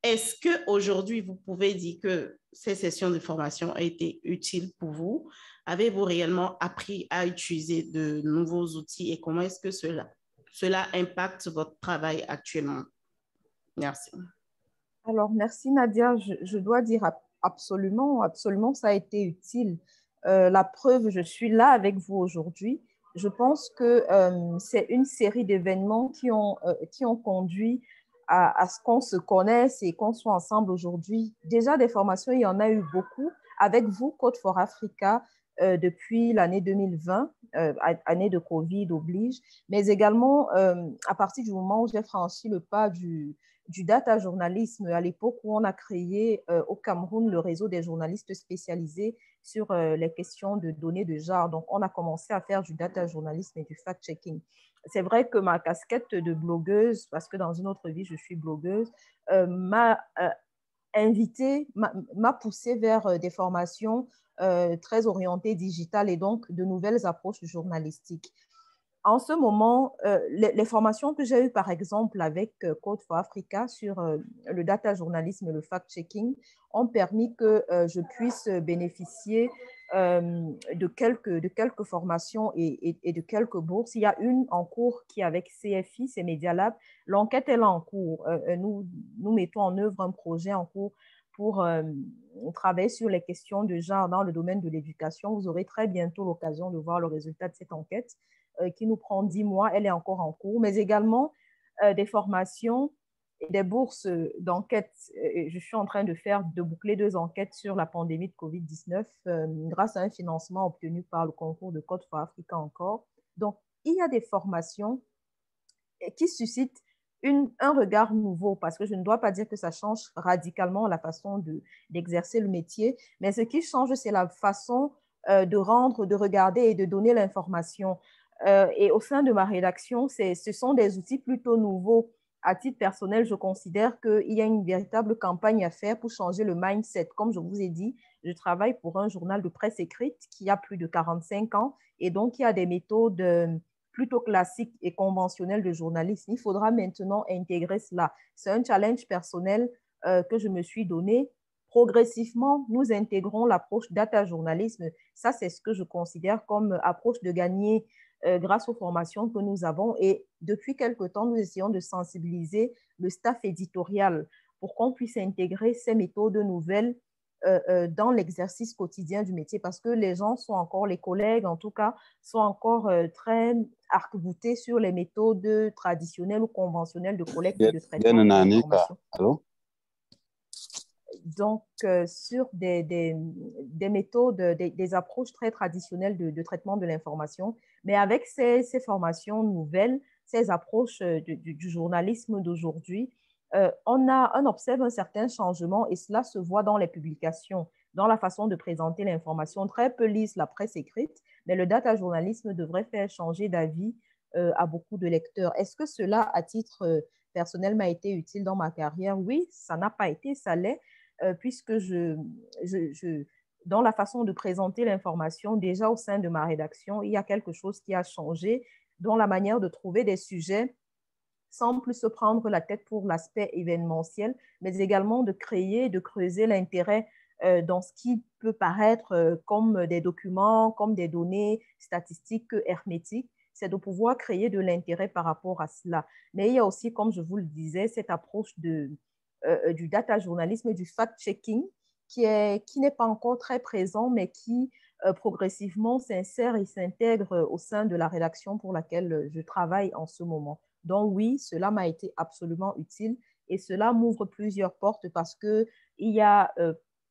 Est-ce qu'aujourd'hui, vous pouvez dire que ces sessions de formation ont été utiles pour vous? Avez-vous réellement appris à utiliser de nouveaux outils et comment est-ce que cela impacte votre travail actuellement? Merci. Alors, merci Nadia. Je dois dire absolument, absolument, ça a été utile. La preuve, je suis là avec vous aujourd'hui. Je pense que c'est une série d'événements qui ont conduit à ce qu'on se connaisse et qu'on soit ensemble aujourd'hui. Déjà, des formations, il y en a eu beaucoup. Avec vous, Code for Africa, depuis l'année 2020, année de Covid oblige, mais également à partir du moment où j'ai franchi le pas du data journalisme, à l'époque où on a créé au Cameroun le réseau des journalistes spécialisés sur les questions de données de genre. Donc, on a commencé à faire du data journalisme et du fact-checking. C'est vrai que ma casquette de blogueuse, parce que dans une autre vie, je suis blogueuse, m'a m'a poussée vers des formations très orientées digitales et donc de nouvelles approches journalistiques. En ce moment, les formations que j'ai eues, par exemple, avec Code for Africa sur le data journalisme et le fact-checking ont permis que je puisse bénéficier de quelques formations et de quelques bourses. Il y a une en cours qui est avec CFI, c'est Media Lab. L'enquête est là en cours. Nous mettons en œuvre un projet en cours pour travailler sur les questions de genre dans le domaine de l'éducation. Vous aurez très bientôt l'occasion de voir le résultat de cette enquête qui nous prend 10 mois. Elle est encore en cours, mais également des formations et des bourses d'enquête. Je suis en train de boucler 2 enquêtes sur la pandémie de COVID-19 grâce à un financement obtenu par le concours de Code for Africa encore. Donc, il y a des formations qui suscitent un regard nouveau, parce que je ne dois pas dire que ça change radicalement la façon d'exercer le métier, mais ce qui change, c'est la façon de rendre, de regarder et de donner l'information. Et au sein de ma rédaction, ce sont des outils plutôt nouveaux. À titre personnel, je considère qu'il y a une véritable campagne à faire pour changer le mindset. Comme je vous ai dit, je travaille pour un journal de presse écrite qui a plus de 45 ans et donc il y a des méthodes plutôt classiques et conventionnelles de journalisme. Il faudra maintenant intégrer cela. C'est un challenge personnel que je me suis donné. Progressivement, nous intégrons l'approche data journalisme. Ça, c'est ce que je considère comme approche de gagner grâce aux formations que nous avons. Et depuis quelque temps, nous essayons de sensibiliser le staff éditorial pour qu'on puisse intégrer ces méthodes nouvelles dans l'exercice quotidien du métier, parce que les gens sont encore, les collègues en tout cas, sont encore très arc-boutés sur les méthodes traditionnelles ou conventionnelles de collecte et de traitement de l'information. Donc, sur des méthodes, des approches très traditionnelles de traitement de l'information. Mais avec ces formations nouvelles, ces approches du journalisme d'aujourd'hui, on observe un certain changement et cela se voit dans les publications, dans la façon de présenter l'information. Très peu lisent la presse écrite, mais le data journalisme devrait faire changer d'avis à beaucoup de lecteurs. Est-ce que cela, à titre personnel, m'a été utile dans ma carrière? Oui, ça n'a pas été, ça l'est. Puisque dans la façon de présenter l'information, déjà au sein de ma rédaction, il y a quelque chose qui a changé dans la manière de trouver des sujets sans plus se prendre la tête pour l'aspect événementiel, mais également de créer, de creuser l'intérêt dans ce qui peut paraître comme des documents, comme des données statistiques hermétiques. C'est de pouvoir créer de l'intérêt par rapport à cela. Mais il y a aussi, comme je vous le disais, cette approche du data journalisme, du fact-checking, qui n'est pas encore très présent, mais qui progressivement s'insère et s'intègre au sein de la rédaction pour laquelle je travaille en ce moment. Donc oui, cela m'a été absolument utile et cela m'ouvre plusieurs portes parce qu'il y a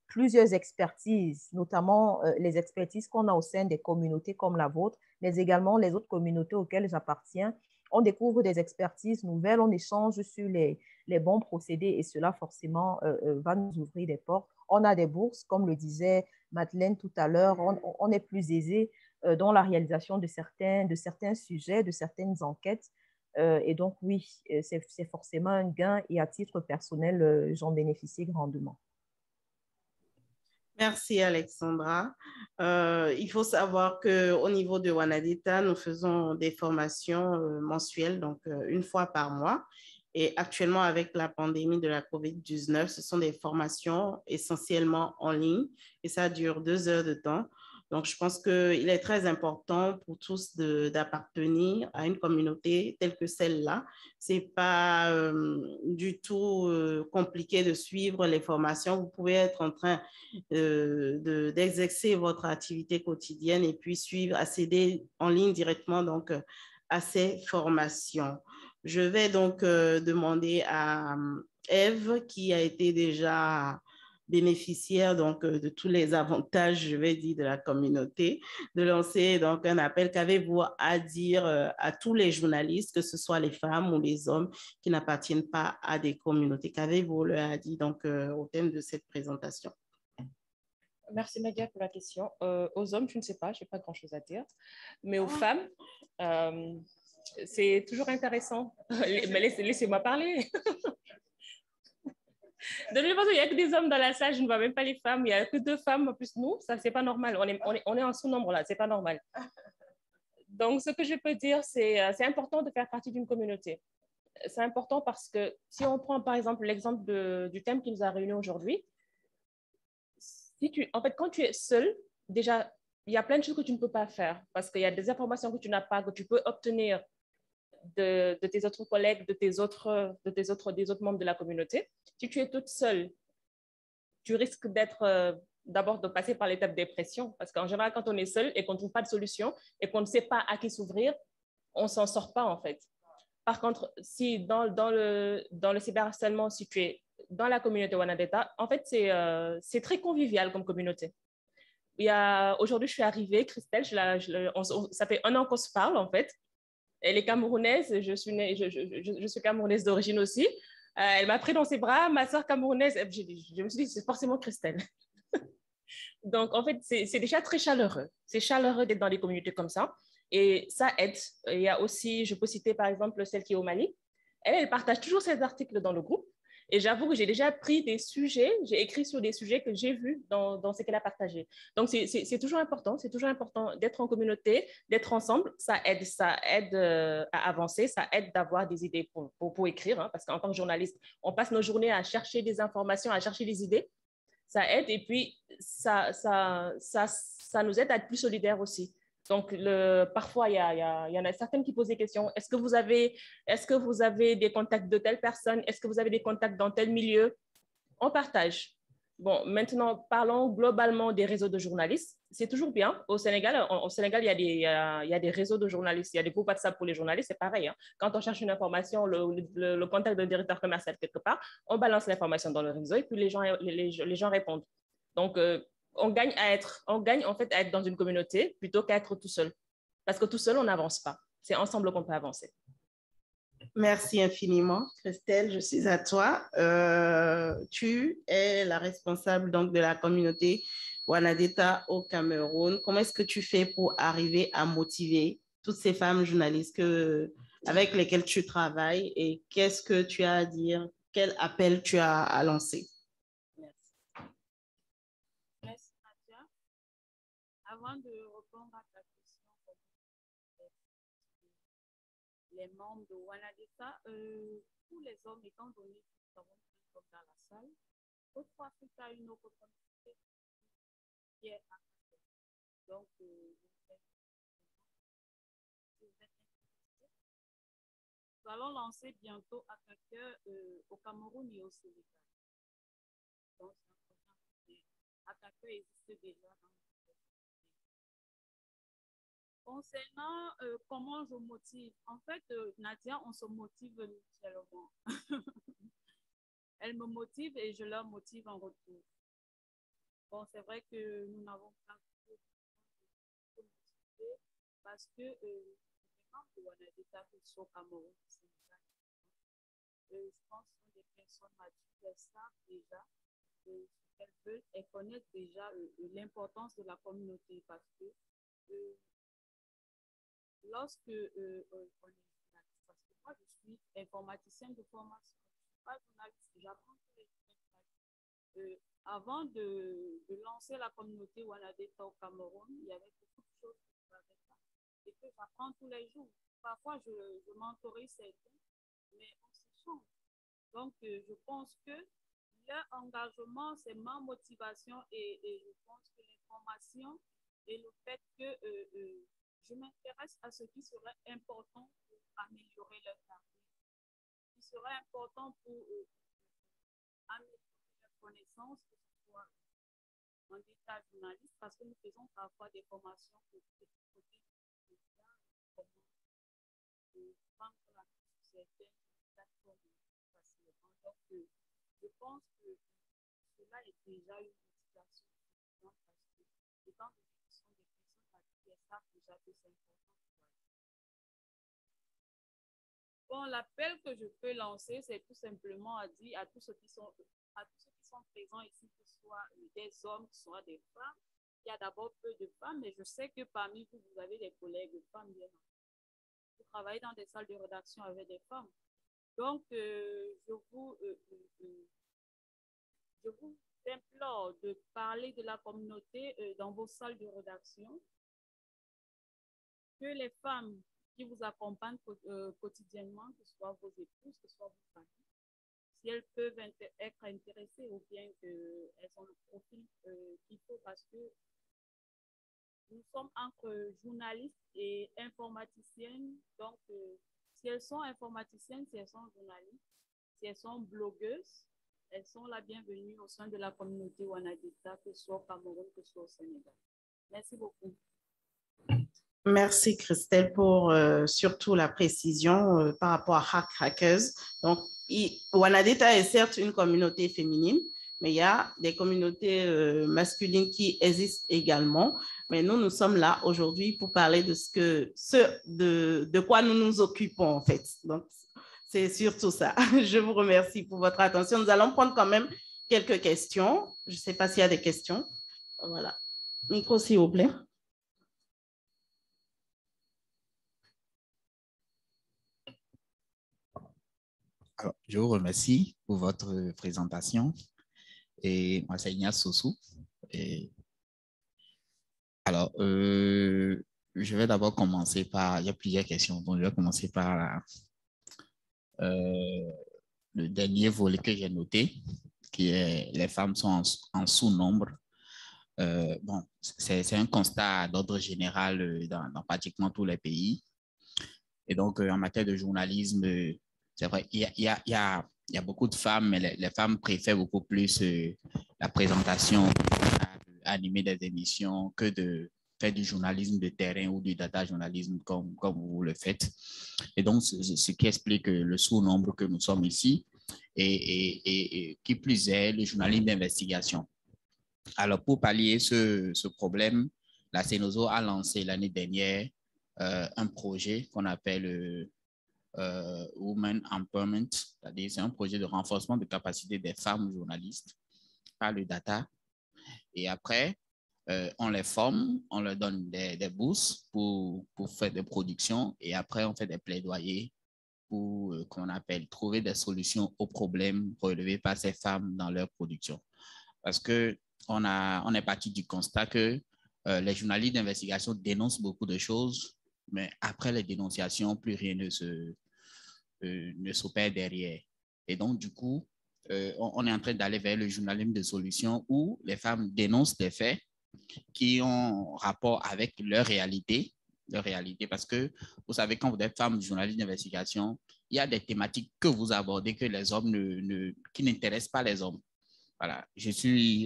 plusieurs expertises, notamment les expertises qu'on a au sein des communautés comme la vôtre, mais également les autres communautés auxquelles j'appartiens. On découvre des expertises nouvelles, on échange sur les bons procédés et cela forcément va nous ouvrir des portes. On a des bourses, comme le disait Madeleine tout à l'heure, on est plus aisé dans la réalisation de certains sujets, de certaines enquêtes. Et donc, oui, c'est forcément un gain et à titre personnel, j'en bénéficie grandement. Merci Alexandra. Il faut savoir qu'au niveau de Wanadita, nous faisons des formations mensuelles, donc une fois par mois. Et actuellement, avec la pandémie de la COVID-19, ce sont des formations essentiellement en ligne et ça dure 2 heures de temps. Donc, je pense qu'il est très important pour tous d'appartenir à une communauté telle que celle-là. Ce n'est pas du tout compliqué de suivre les formations. Vous pouvez être en train d'exercer votre activité quotidienne et puis suivre, accéder en ligne directement donc, à ces formations. Je vais donc demander à Ève, qui a été déjà bénéficiaire donc de tous les avantages, je vais dire, de la communauté, de lancer donc un appel. Qu'avez-vous à dire à tous les journalistes, que ce soit les femmes ou les hommes qui n'appartiennent pas à des communautés? Qu'avez-vous leur à dire donc au thème de cette présentation? Merci Nadia pour la question. Aux hommes, je ne sais pas, je n'ai pas grand-chose à dire. Mais aux femmes, c'est toujours intéressant. Mais laissez-moi parler. De toute façon, il n'y a que des hommes dans la salle, je ne vois même pas les femmes. Il n'y a que 2 femmes, en plus nous, ça, c'est pas normal. On est en sous-nombre là, c'est pas normal. Donc, ce que je peux dire, c'est important de faire partie d'une communauté. C'est important parce que si on prend par exemple l'exemple du thème qui nous a réunis aujourd'hui, en fait, quand tu es seul, déjà, il y a plein de choses que tu ne peux pas faire parce qu'il y a des informations que tu n'as pas, que tu peux obtenir de tes autres collègues, des autres membres de la communauté. Si tu es toute seule, tu risques d'abord de passer par l'étape dépression parce qu'en général, quand on est seul et qu'on ne trouve pas de solution et qu'on ne sait pas à qui s'ouvrir, on ne s'en sort pas en fait. Par contre, si dans le cyberharcèlement, si tu es dans la communauté Wanadeta, en fait, c'est très convivial comme communauté. Aujourd'hui, je suis arrivée, Christelle, ça fait 1 an qu'on se parle, en fait. Elle est camerounaise, je suis camerounaise d'origine aussi. Elle m'a pris dans ses bras, ma soeur camerounaise. Je me suis dit, c'est forcément Christelle. Donc, en fait, c'est déjà très chaleureux. C'est chaleureux d'être dans des communautés comme ça. Et ça aide. Il y a aussi, je peux citer par exemple celle qui est au Mali. Elle partage toujours ses articles dans le groupe. Et j'avoue que j'ai déjà pris des sujets, j'ai écrit sur des sujets que j'ai vus dans ce qu'elle a partagé. Donc, c'est toujours important d'être en communauté, d'être ensemble. Ça aide à avancer, ça aide d'avoir des idées pour écrire. Hein, parce qu'en tant que journaliste, on passe nos journées à chercher des informations, à chercher des idées. Ça aide et puis ça nous aide à être plus solidaires aussi. Donc, parfois, il y en a certaines qui posent des questions. Est-ce que vous avez des contacts de telle personne? Est-ce que vous avez des contacts dans tel milieu? On partage. Bon, maintenant, parlons globalement des réseaux de journalistes. C'est toujours bien. Au Sénégal, il y a des réseaux de journalistes. Il y a des groupes WhatsApp pour les journalistes. C'est pareil. Hein. Quand on cherche une information, le contact d'un directeur commercial quelque part, on balance l'information dans le réseau et puis les gens répondent. Donc, on gagne en fait à être dans une communauté plutôt qu'à être tout seul. Parce que tout seul, on n'avance pas. C'est ensemble qu'on peut avancer. Merci infiniment, Christelle. Je suis à toi. Tu es la responsable donc, de la communauté Wanadeta au Cameroun. Comment est-ce que tu fais pour arriver à motiver toutes ces femmes journalistes avec lesquelles tu travailles et qu'est-ce que tu as à dire? Quel appel tu as à lancer? Merci, Nadia. Avant de répondre à ta question, les membres de Wanadeta, tous les hommes, étant donné que nous avons plus d'hommes dans la salle, toutefois, si tu as une opportunité qui est à côté. Donc, nous allons lancer bientôt Attaqueur au Cameroun et au Sénégal. Donc, Attaqueur existe déjà dans Concernant comment je motive, en fait, Nadia, on se motive mutuellement. Elle me motive et je la motive en retour. Bon, c'est vrai que nous n'avons pas beaucoup de motiver parce que les membres de Wanadeta au Cameroun, je pense que sont des personnes matures, elles savent déjà ce qu'elles veulent, elles connaissent déjà l'importance de la communauté parce que lorsque on est journaliste, parce que moi je suis informaticienne de formation, je ne suis pas journaliste, j'apprends tous les jours. Avant de lancer la communauté Wanadeta au Cameroun, il y avait beaucoup de choses que je n'avais pas et que j'apprends tous les jours. Parfois, je mentorise certains, mais on s'échange. Donc, je pense que leur engagement, c'est ma motivation et je pense que l'information et le fait que je m'intéresse à ce qui serait important pour améliorer leur carrière, ce qui serait important pour améliorer leur connaissance, que ce soit en état journaliste, parce que nous faisons parfois des formations pour côté comment prendre la certaines plateformes facilement. Donc, je pense que cela est déjà une motivation parce que étant donné que ce sont des personnes à qui elles savent déjà que c'est important. Bon, l'appel que je peux lancer, c'est tout simplement à dire à tous ceux qui sont présents ici, que ce soit des hommes, que ce soit des femmes. Il y a d'abord peu de femmes, mais je sais que parmi vous, vous avez des collègues femmes bien. Vous travaillez dans des salles de rédaction avec des femmes. Donc, je vous implore de parler de la communauté dans vos salles de rédaction, que les femmes qui vous accompagnent quotidiennement, que ce soit vos épouses, que ce soit vos familles, si elles peuvent être intéressées ou bien qu'elles ont le profil qu'il faut, parce que nous sommes entre journalistes et informaticiennes. Donc, si elles sont informaticiennes, si elles sont journalistes, si elles sont blogueuses, elles sont la bienvenue au sein de la communauté Wanadeta, que ce soit au Cameroun, que ce soit au Sénégal. Merci beaucoup. Merci Christelle pour surtout la précision par rapport à Hackers. Donc, Wanadeta est certes une communauté féminine, mais il y a des communautés masculines qui existent également. Mais nous sommes là aujourd'hui pour parler de de quoi nous nous occupons en fait. Donc, c'est surtout ça. Je vous remercie pour votre attention. Nous allons prendre quand même quelques questions. Je ne sais pas s'il y a des questions. Voilà. Micro, s'il vous plaît. Alors, je vous remercie pour votre présentation. Et moi, c'est Ignace Sossou. Alors, je vais d'abord commencer par... Il y a plusieurs questions. Donc, je vais commencer par le dernier volet que j'ai noté, qui est les femmes sont en sous-nombre. Bon, c'est un constat d'ordre général dans pratiquement tous les pays. Et donc, en matière de journalisme, c'est vrai, il y a beaucoup de femmes, mais les femmes préfèrent beaucoup plus la présentation, animer des émissions, que de faire du journalisme de terrain ou du data journalisme comme vous le faites. Et donc, ce qui explique le sous-nombre que nous sommes ici et qui plus est, le journalisme d'investigation. Alors, pour pallier ce problème, la CNOSO a lancé l'année dernière un projet qu'on appelle Women Empowerment, c'est-à-dire c'est un projet de renforcement de capacité des femmes journalistes par le data. Et après, on les forme, on leur donne des bourses pour faire des productions et après, on fait des plaidoyers pour, qu'on appelle, trouver des solutions aux problèmes relevés par ces femmes dans leur production. Parce qu'on est parti du constat que les journalistes d'investigation dénoncent beaucoup de choses, mais après les dénonciations, plus rien ne s'opère derrière. Et donc, du coup, on est en train d'aller vers le journalisme de solution où les femmes dénoncent des faits qui ont rapport avec leur réalité, parce que vous savez, quand vous êtes femme journaliste d'investigation, il y a des thématiques que vous abordez que les hommes qui n'intéressent pas les hommes. Voilà,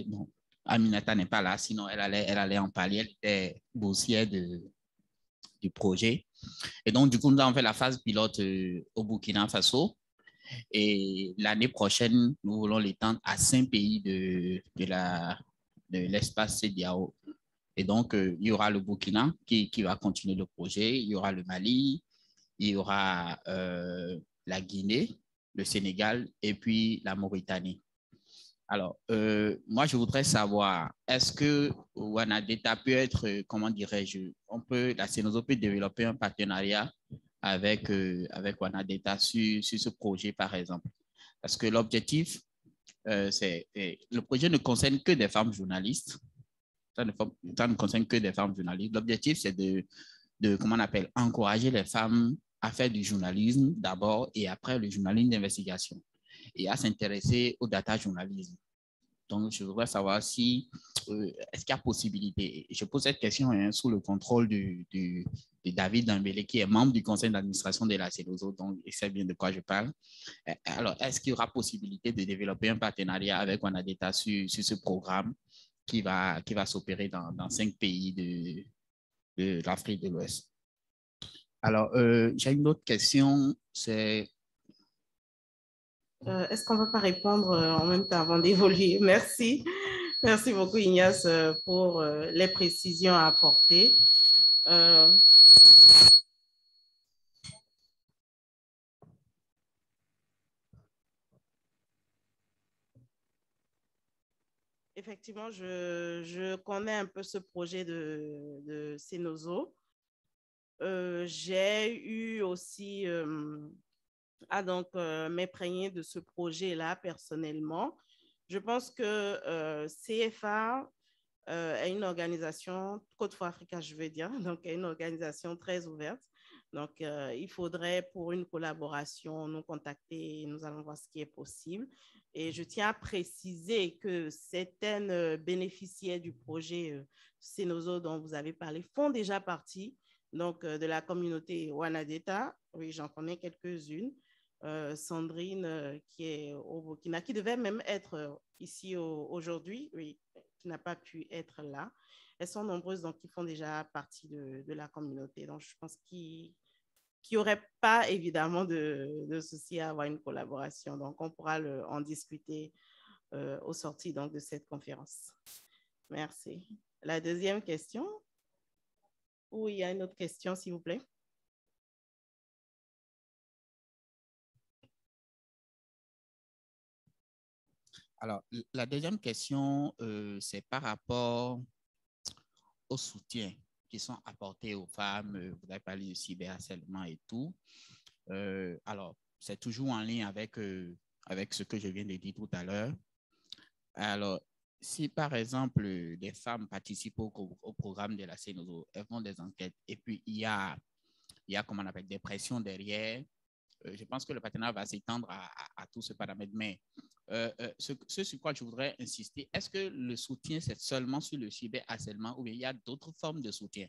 bon, Aminata n'est pas là, sinon elle allait en parler, elle était boursière du projet. Et donc, du coup, nous avons fait la phase pilote au Burkina Faso. Et l'année prochaine, nous voulons l'étendre à 5 pays de l'espace CEDEAO. Et donc, il y aura le Burkina qui va continuer le projet. Il y aura le Mali, il y aura la Guinée, le Sénégal et puis la Mauritanie. Alors, moi, je voudrais savoir, est-ce que WANADETA peut être, comment dirais-je, la CENOZO peut développer un partenariat avec WANADETA sur ce projet, par exemple? Parce que l'objectif, le projet ne concerne que des femmes journalistes. Ça ne concerne que des femmes journalistes. L'objectif, c'est de, comment on appelle, encourager les femmes à faire du journalisme d'abord et après le journalisme d'investigation et à s'intéresser au data journalisme. Donc, je voudrais savoir si, est-ce qu'il y a possibilité, je pose cette question sous le contrôle de David Dembélé, qui est membre du conseil d'administration de la CENOZO, donc il sait bien de quoi je parle. Alors, est-ce qu'il y aura possibilité de développer un partenariat avec WANADETA sur ce programme qui va s'opérer dans 5 pays de l'Afrique de l'Ouest? Alors, j'ai une autre question, c'est... Est-ce qu'on ne va pas répondre en même temps avant d'évoluer? Merci. Merci beaucoup, Ignace, pour les précisions à apporter. Effectivement, je connais un peu ce projet de CENOZO. J'ai eu aussi à m'imprégner de ce projet-là personnellement. Je pense que CFA est une organisation, Côte d'Ivoire Africa, je veux dire, donc est une organisation très ouverte. Donc, il faudrait pour une collaboration nous contacter et nous allons voir ce qui est possible. Et je tiens à préciser que certaines bénéficiaires du projet CENOZO dont vous avez parlé font déjà partie donc, de la communauté WANADETA. Oui, j'en connais quelques-unes. Sandrine, qui est au Burkina, qui devait même être ici aujourd'hui, oui, qui n'a pas pu être là. Elles sont nombreuses, donc, qui font déjà partie de la communauté. Donc, je pense qu'il n'y aurait pas, évidemment, de souci à avoir une collaboration. Donc, on pourra en discuter au sorti donc, de cette conférence. Merci. La deuxième question? Oui, il y a une autre question, s'il vous plaît. Alors, la deuxième question, c'est par rapport au soutien qui sont apportés aux femmes. Vous avez parlé de cyberharcèlement et tout. Alors, c'est toujours en lien avec ce que je viens de dire tout à l'heure. Alors, si par exemple, des femmes participent au programme de la CENOZO, elles font des enquêtes et puis il y a comment on appelle, des pressions derrière, je pense que le partenariat va s'étendre à tous ces paramètres. Mais ce sur quoi je voudrais insister, est-ce que le soutien, c'est seulement sur le cyberharcèlement ou bien il y a d'autres formes de soutien?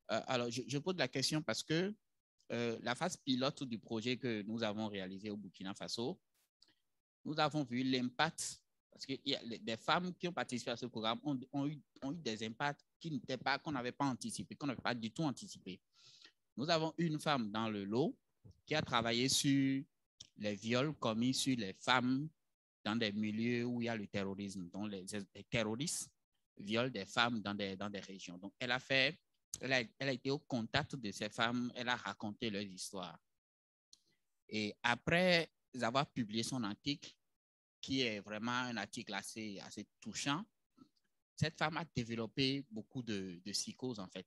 Alors, je pose la question parce que la phase pilote du projet que nous avons réalisé au Burkina Faso, nous avons vu l'impact, parce que des femmes qui ont participé à ce programme ont eu des impacts qu'on n'avait pas anticipé, qu'on n'avait pas du tout anticipé. Nous avons une femme dans le lot qui a travaillé sur les viols commis sur les femmes dans des milieux où il y a le terrorisme. Donc, les terroristes violent des femmes dans des régions. Donc, elle a été au contact de ces femmes, elle a raconté leurs histoires. Et après avoir publié son article, qui est vraiment un article assez touchant, cette femme a développé beaucoup de psychose, en fait.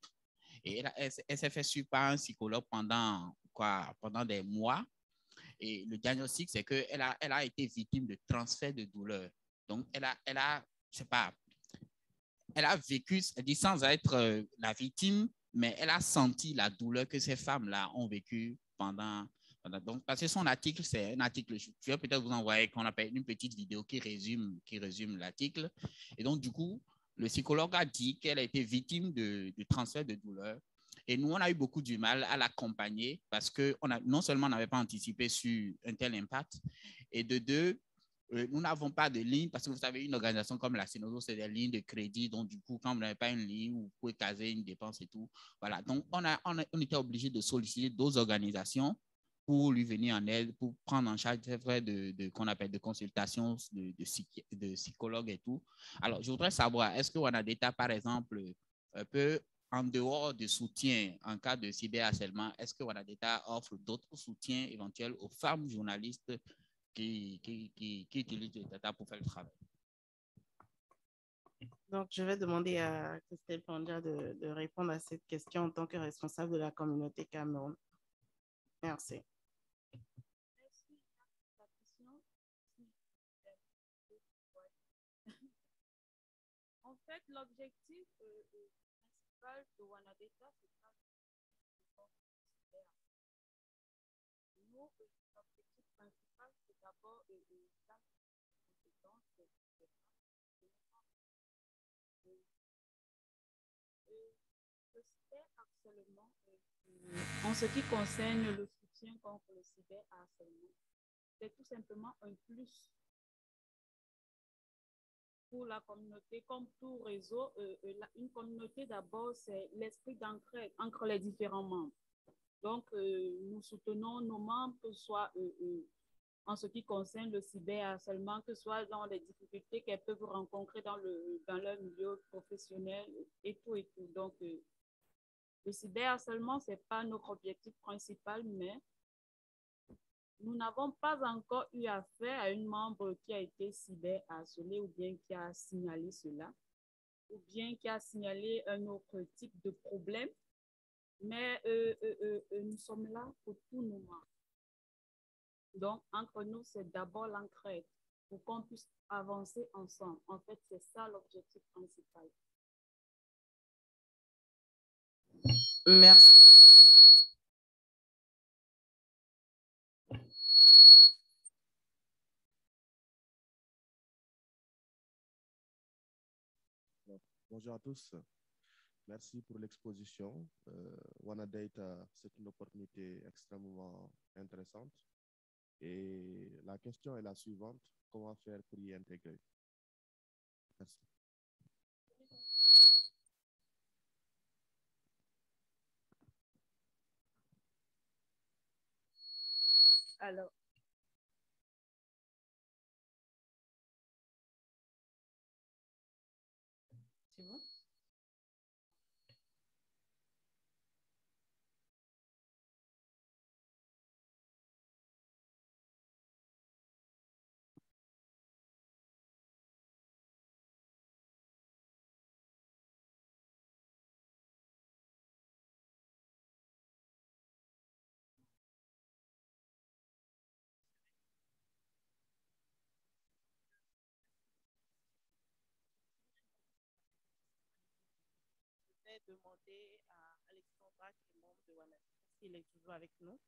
Et elle s'est fait suivre par un psychologue pendant des mois. Et le diagnostic, c'est qu'elle a été victime de transfert de douleur. Donc, elle a vécu, elle dit sans être la victime, mais elle a senti la douleur que ces femmes-là ont vécue pendant. Donc, parce que son article, c'est un article, je vais peut-être vous envoyer qu'on appelle une petite vidéo qui résume l'article. Et donc, du coup, le psychologue a dit qu'elle a été victime de transfert de douleur. Et nous, on a eu beaucoup du mal à l'accompagner parce que non seulement on n'avait pas anticipé sur un tel impact, et de deux, nous n'avons pas de ligne parce que vous savez, une organisation comme la Sinodo, c'est des lignes de crédit. Donc, du coup, quand vous n'avez pas une ligne, vous pouvez caser une dépense et tout. Voilà. Donc, on était obligé de solliciter d'autres organisations pour lui venir en aide, pour prendre en charge ces frais qu'on appelle de consultation de psychologue et tout. Alors, je voudrais savoir, est-ce que Wanadeta, par exemple, peut, en dehors de soutien en cas de cyberharcèlement, est-ce que Wanadeta offre d'autres soutiens éventuels aux femmes journalistes qui utilisent le data pour faire le travail? Donc, je vais demander à Christelle Pandja de répondre à cette question en tant que responsable de la communauté Cameroun. Merci. En fait, l'objectif principal de Wanadeta, c'est pas nous, l'objectif principal, c'est d'abord la compétence le cyberharcèlement, en ce qui concerne le soutien contre le cyberharcèlement, c'est tout simplement un plus pour la communauté. Comme tout réseau, une communauté d'abord, c'est l'esprit d'entraide entre les différents membres. Donc, nous soutenons nos membres, que ce soit en ce qui concerne le cyberharcèlement, que ce soit dans les difficultés qu'elles peuvent rencontrer dans leur milieu professionnel et tout et tout. Donc, le cyberharcèlement, ce n'est pas notre objectif principal, mais nous n'avons pas encore eu affaire à une membre qui a été cyberharcelée ou bien qui a signalé cela, ou bien qui a signalé un autre type de problème. Mais nous sommes là pour tous nos membres. Donc, entre nous, c'est d'abord l'entraide pour qu'on puisse avancer ensemble. En fait, c'est ça l'objectif principal. Merci, Christelle. Bonjour à tous. Merci pour l'exposition. Wanadata, c'est une opportunité extrêmement intéressante. Et la question est la suivante. Comment faire pour y intégrer? Merci. Alors, c'est bon? Demander à Alexandra, qui est membre de Wanadeta, s'il est toujours avec nous,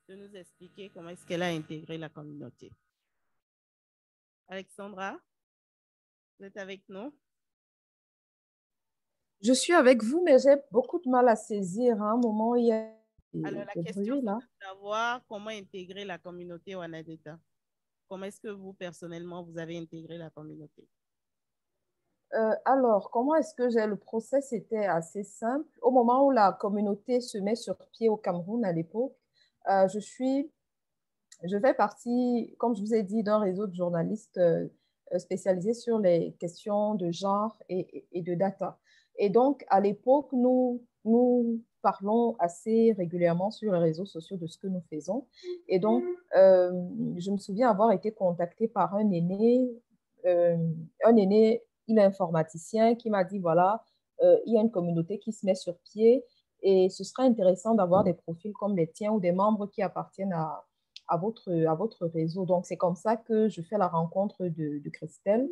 de nous expliquer comment est-ce qu'elle a intégré la communauté. Alexandra, vous êtes avec nous? Je suis avec vous, mais j'ai beaucoup de mal à saisir. À un moment, il y a Alors, la question, c'est de savoir comment intégrer la communauté Wanadeta. Comment est-ce que vous, personnellement, vous avez intégré la communauté? Alors, comment est-ce que j'ai le process était assez simple. Au moment où la communauté se met sur pied au Cameroun à l'époque, je fais partie, comme je vous ai dit, d'un réseau de journalistes spécialisés sur les questions de genre et de data. Et donc, à l'époque, nous parlons assez régulièrement sur les réseaux sociaux de ce que nous faisons. Et donc, je me souviens avoir été contactée par un aîné, il est informaticien, qui m'a dit, voilà, il y a une communauté qui se met sur pied et ce serait intéressant d'avoir des profils comme les tiens ou des membres qui appartiennent à votre réseau. Donc, c'est comme ça que je fais la rencontre de Christelle,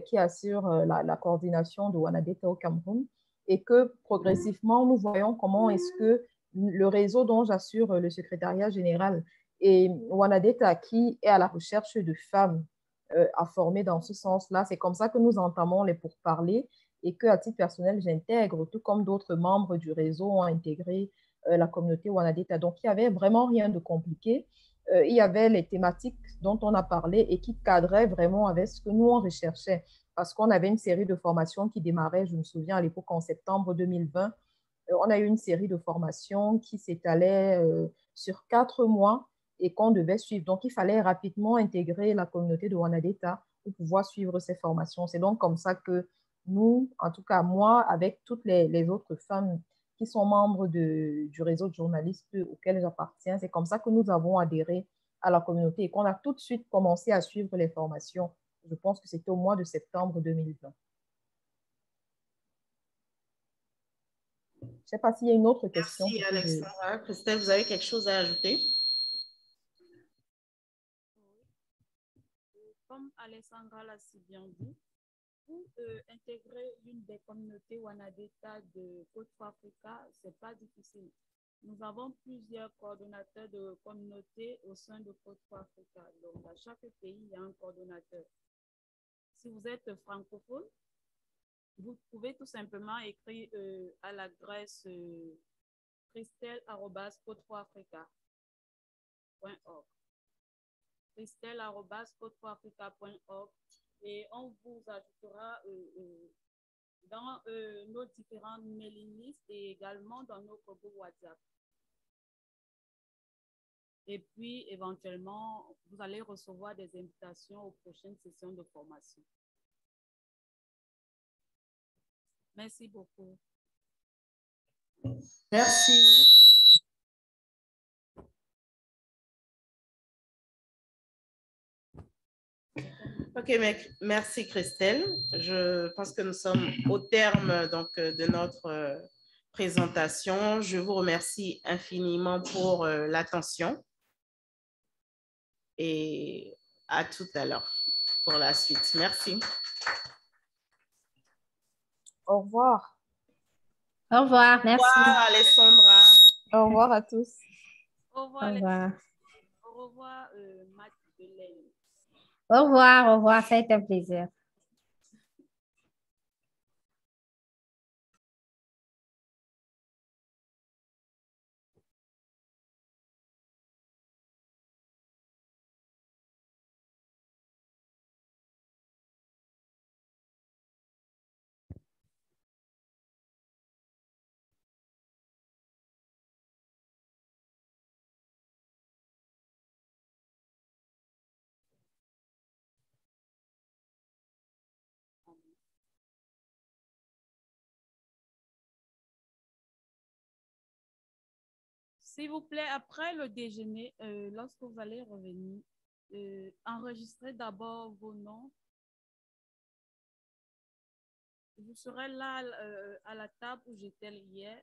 qui assure la coordination de Wanadeta au Cameroun, et que progressivement, nous voyons comment est-ce que le réseau dont j'assure le secrétariat général et Wanadeta, qui est à la recherche de femmes à former dans ce sens-là, c'est comme ça que nous entamons les pourparlers et que, à titre personnel, j'intègre, tout comme d'autres membres du réseau ont intégré la communauté Wanadeta. Donc, il n'y avait vraiment rien de compliqué. il y avait les thématiques dont on a parlé et qui cadraient vraiment avec ce que nous, on recherchait. Parce qu'on avait une série de formations qui démarrait, je me souviens, à l'époque, en septembre 2020. On a eu une série de formations qui s'étalait sur 4 mois et qu'on devait suivre. Donc, il fallait rapidement intégrer la communauté de Wanadeta pour pouvoir suivre ces formations. C'est donc comme ça que nous, en tout cas moi, avec toutes les autres femmes qui sont membres du réseau de journalistes auquel j'appartiens, c'est comme ça que nous avons adhéré à la communauté et qu'on a tout de suite commencé à suivre les formations. Je pense que c'était au mois de septembre 2020. Je ne sais pas s'il y a une autre question. Merci, Alexandra. Christelle, vous avez quelque chose à ajouter? Comme Alexandra l'a si bien dit, pour intégrer l'une des communautés Wanadeta de Côte-Africa, ce n'est pas difficile. Nous avons plusieurs coordonnateurs de communautés au sein de Côte-Africa. Donc, à chaque pays, il y a un coordonnateur. Si vous êtes francophone, vous pouvez tout simplement écrire à l'adresse christelle@côte3africa.org. christelle@côte3africa.org et on vous ajoutera dans nos différentes mailing lists et également dans nos groupes WhatsApp. Et puis, éventuellement, vous allez recevoir des invitations aux prochaines sessions de formation. Merci beaucoup. Merci. Ok, merci Christelle. Je pense que nous sommes au terme donc, de notre présentation. Je vous remercie infiniment pour l'attention et à tout à l'heure pour la suite. Merci. Au revoir. Au revoir, merci. Au revoir, Alessandra. Au revoir à tous. Au revoir. Au revoir. Au revoir, Madeleine. Au revoir, ça a été un plaisir. S'il vous plaît, après le déjeuner, lorsque vous allez revenir, enregistrez d'abord vos noms. Je serai là à la table où j'étais hier.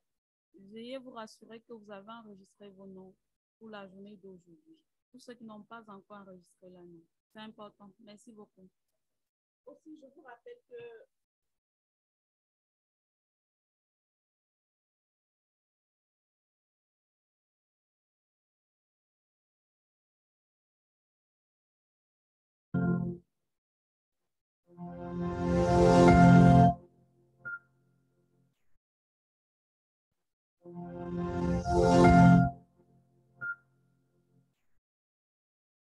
Veuillez vous rassurer que vous avez enregistré vos noms pour la journée d'aujourd'hui. Tous ceux qui n'ont pas encore enregistré leur nom. C'est important. Merci beaucoup. Aussi, je vous rappelle que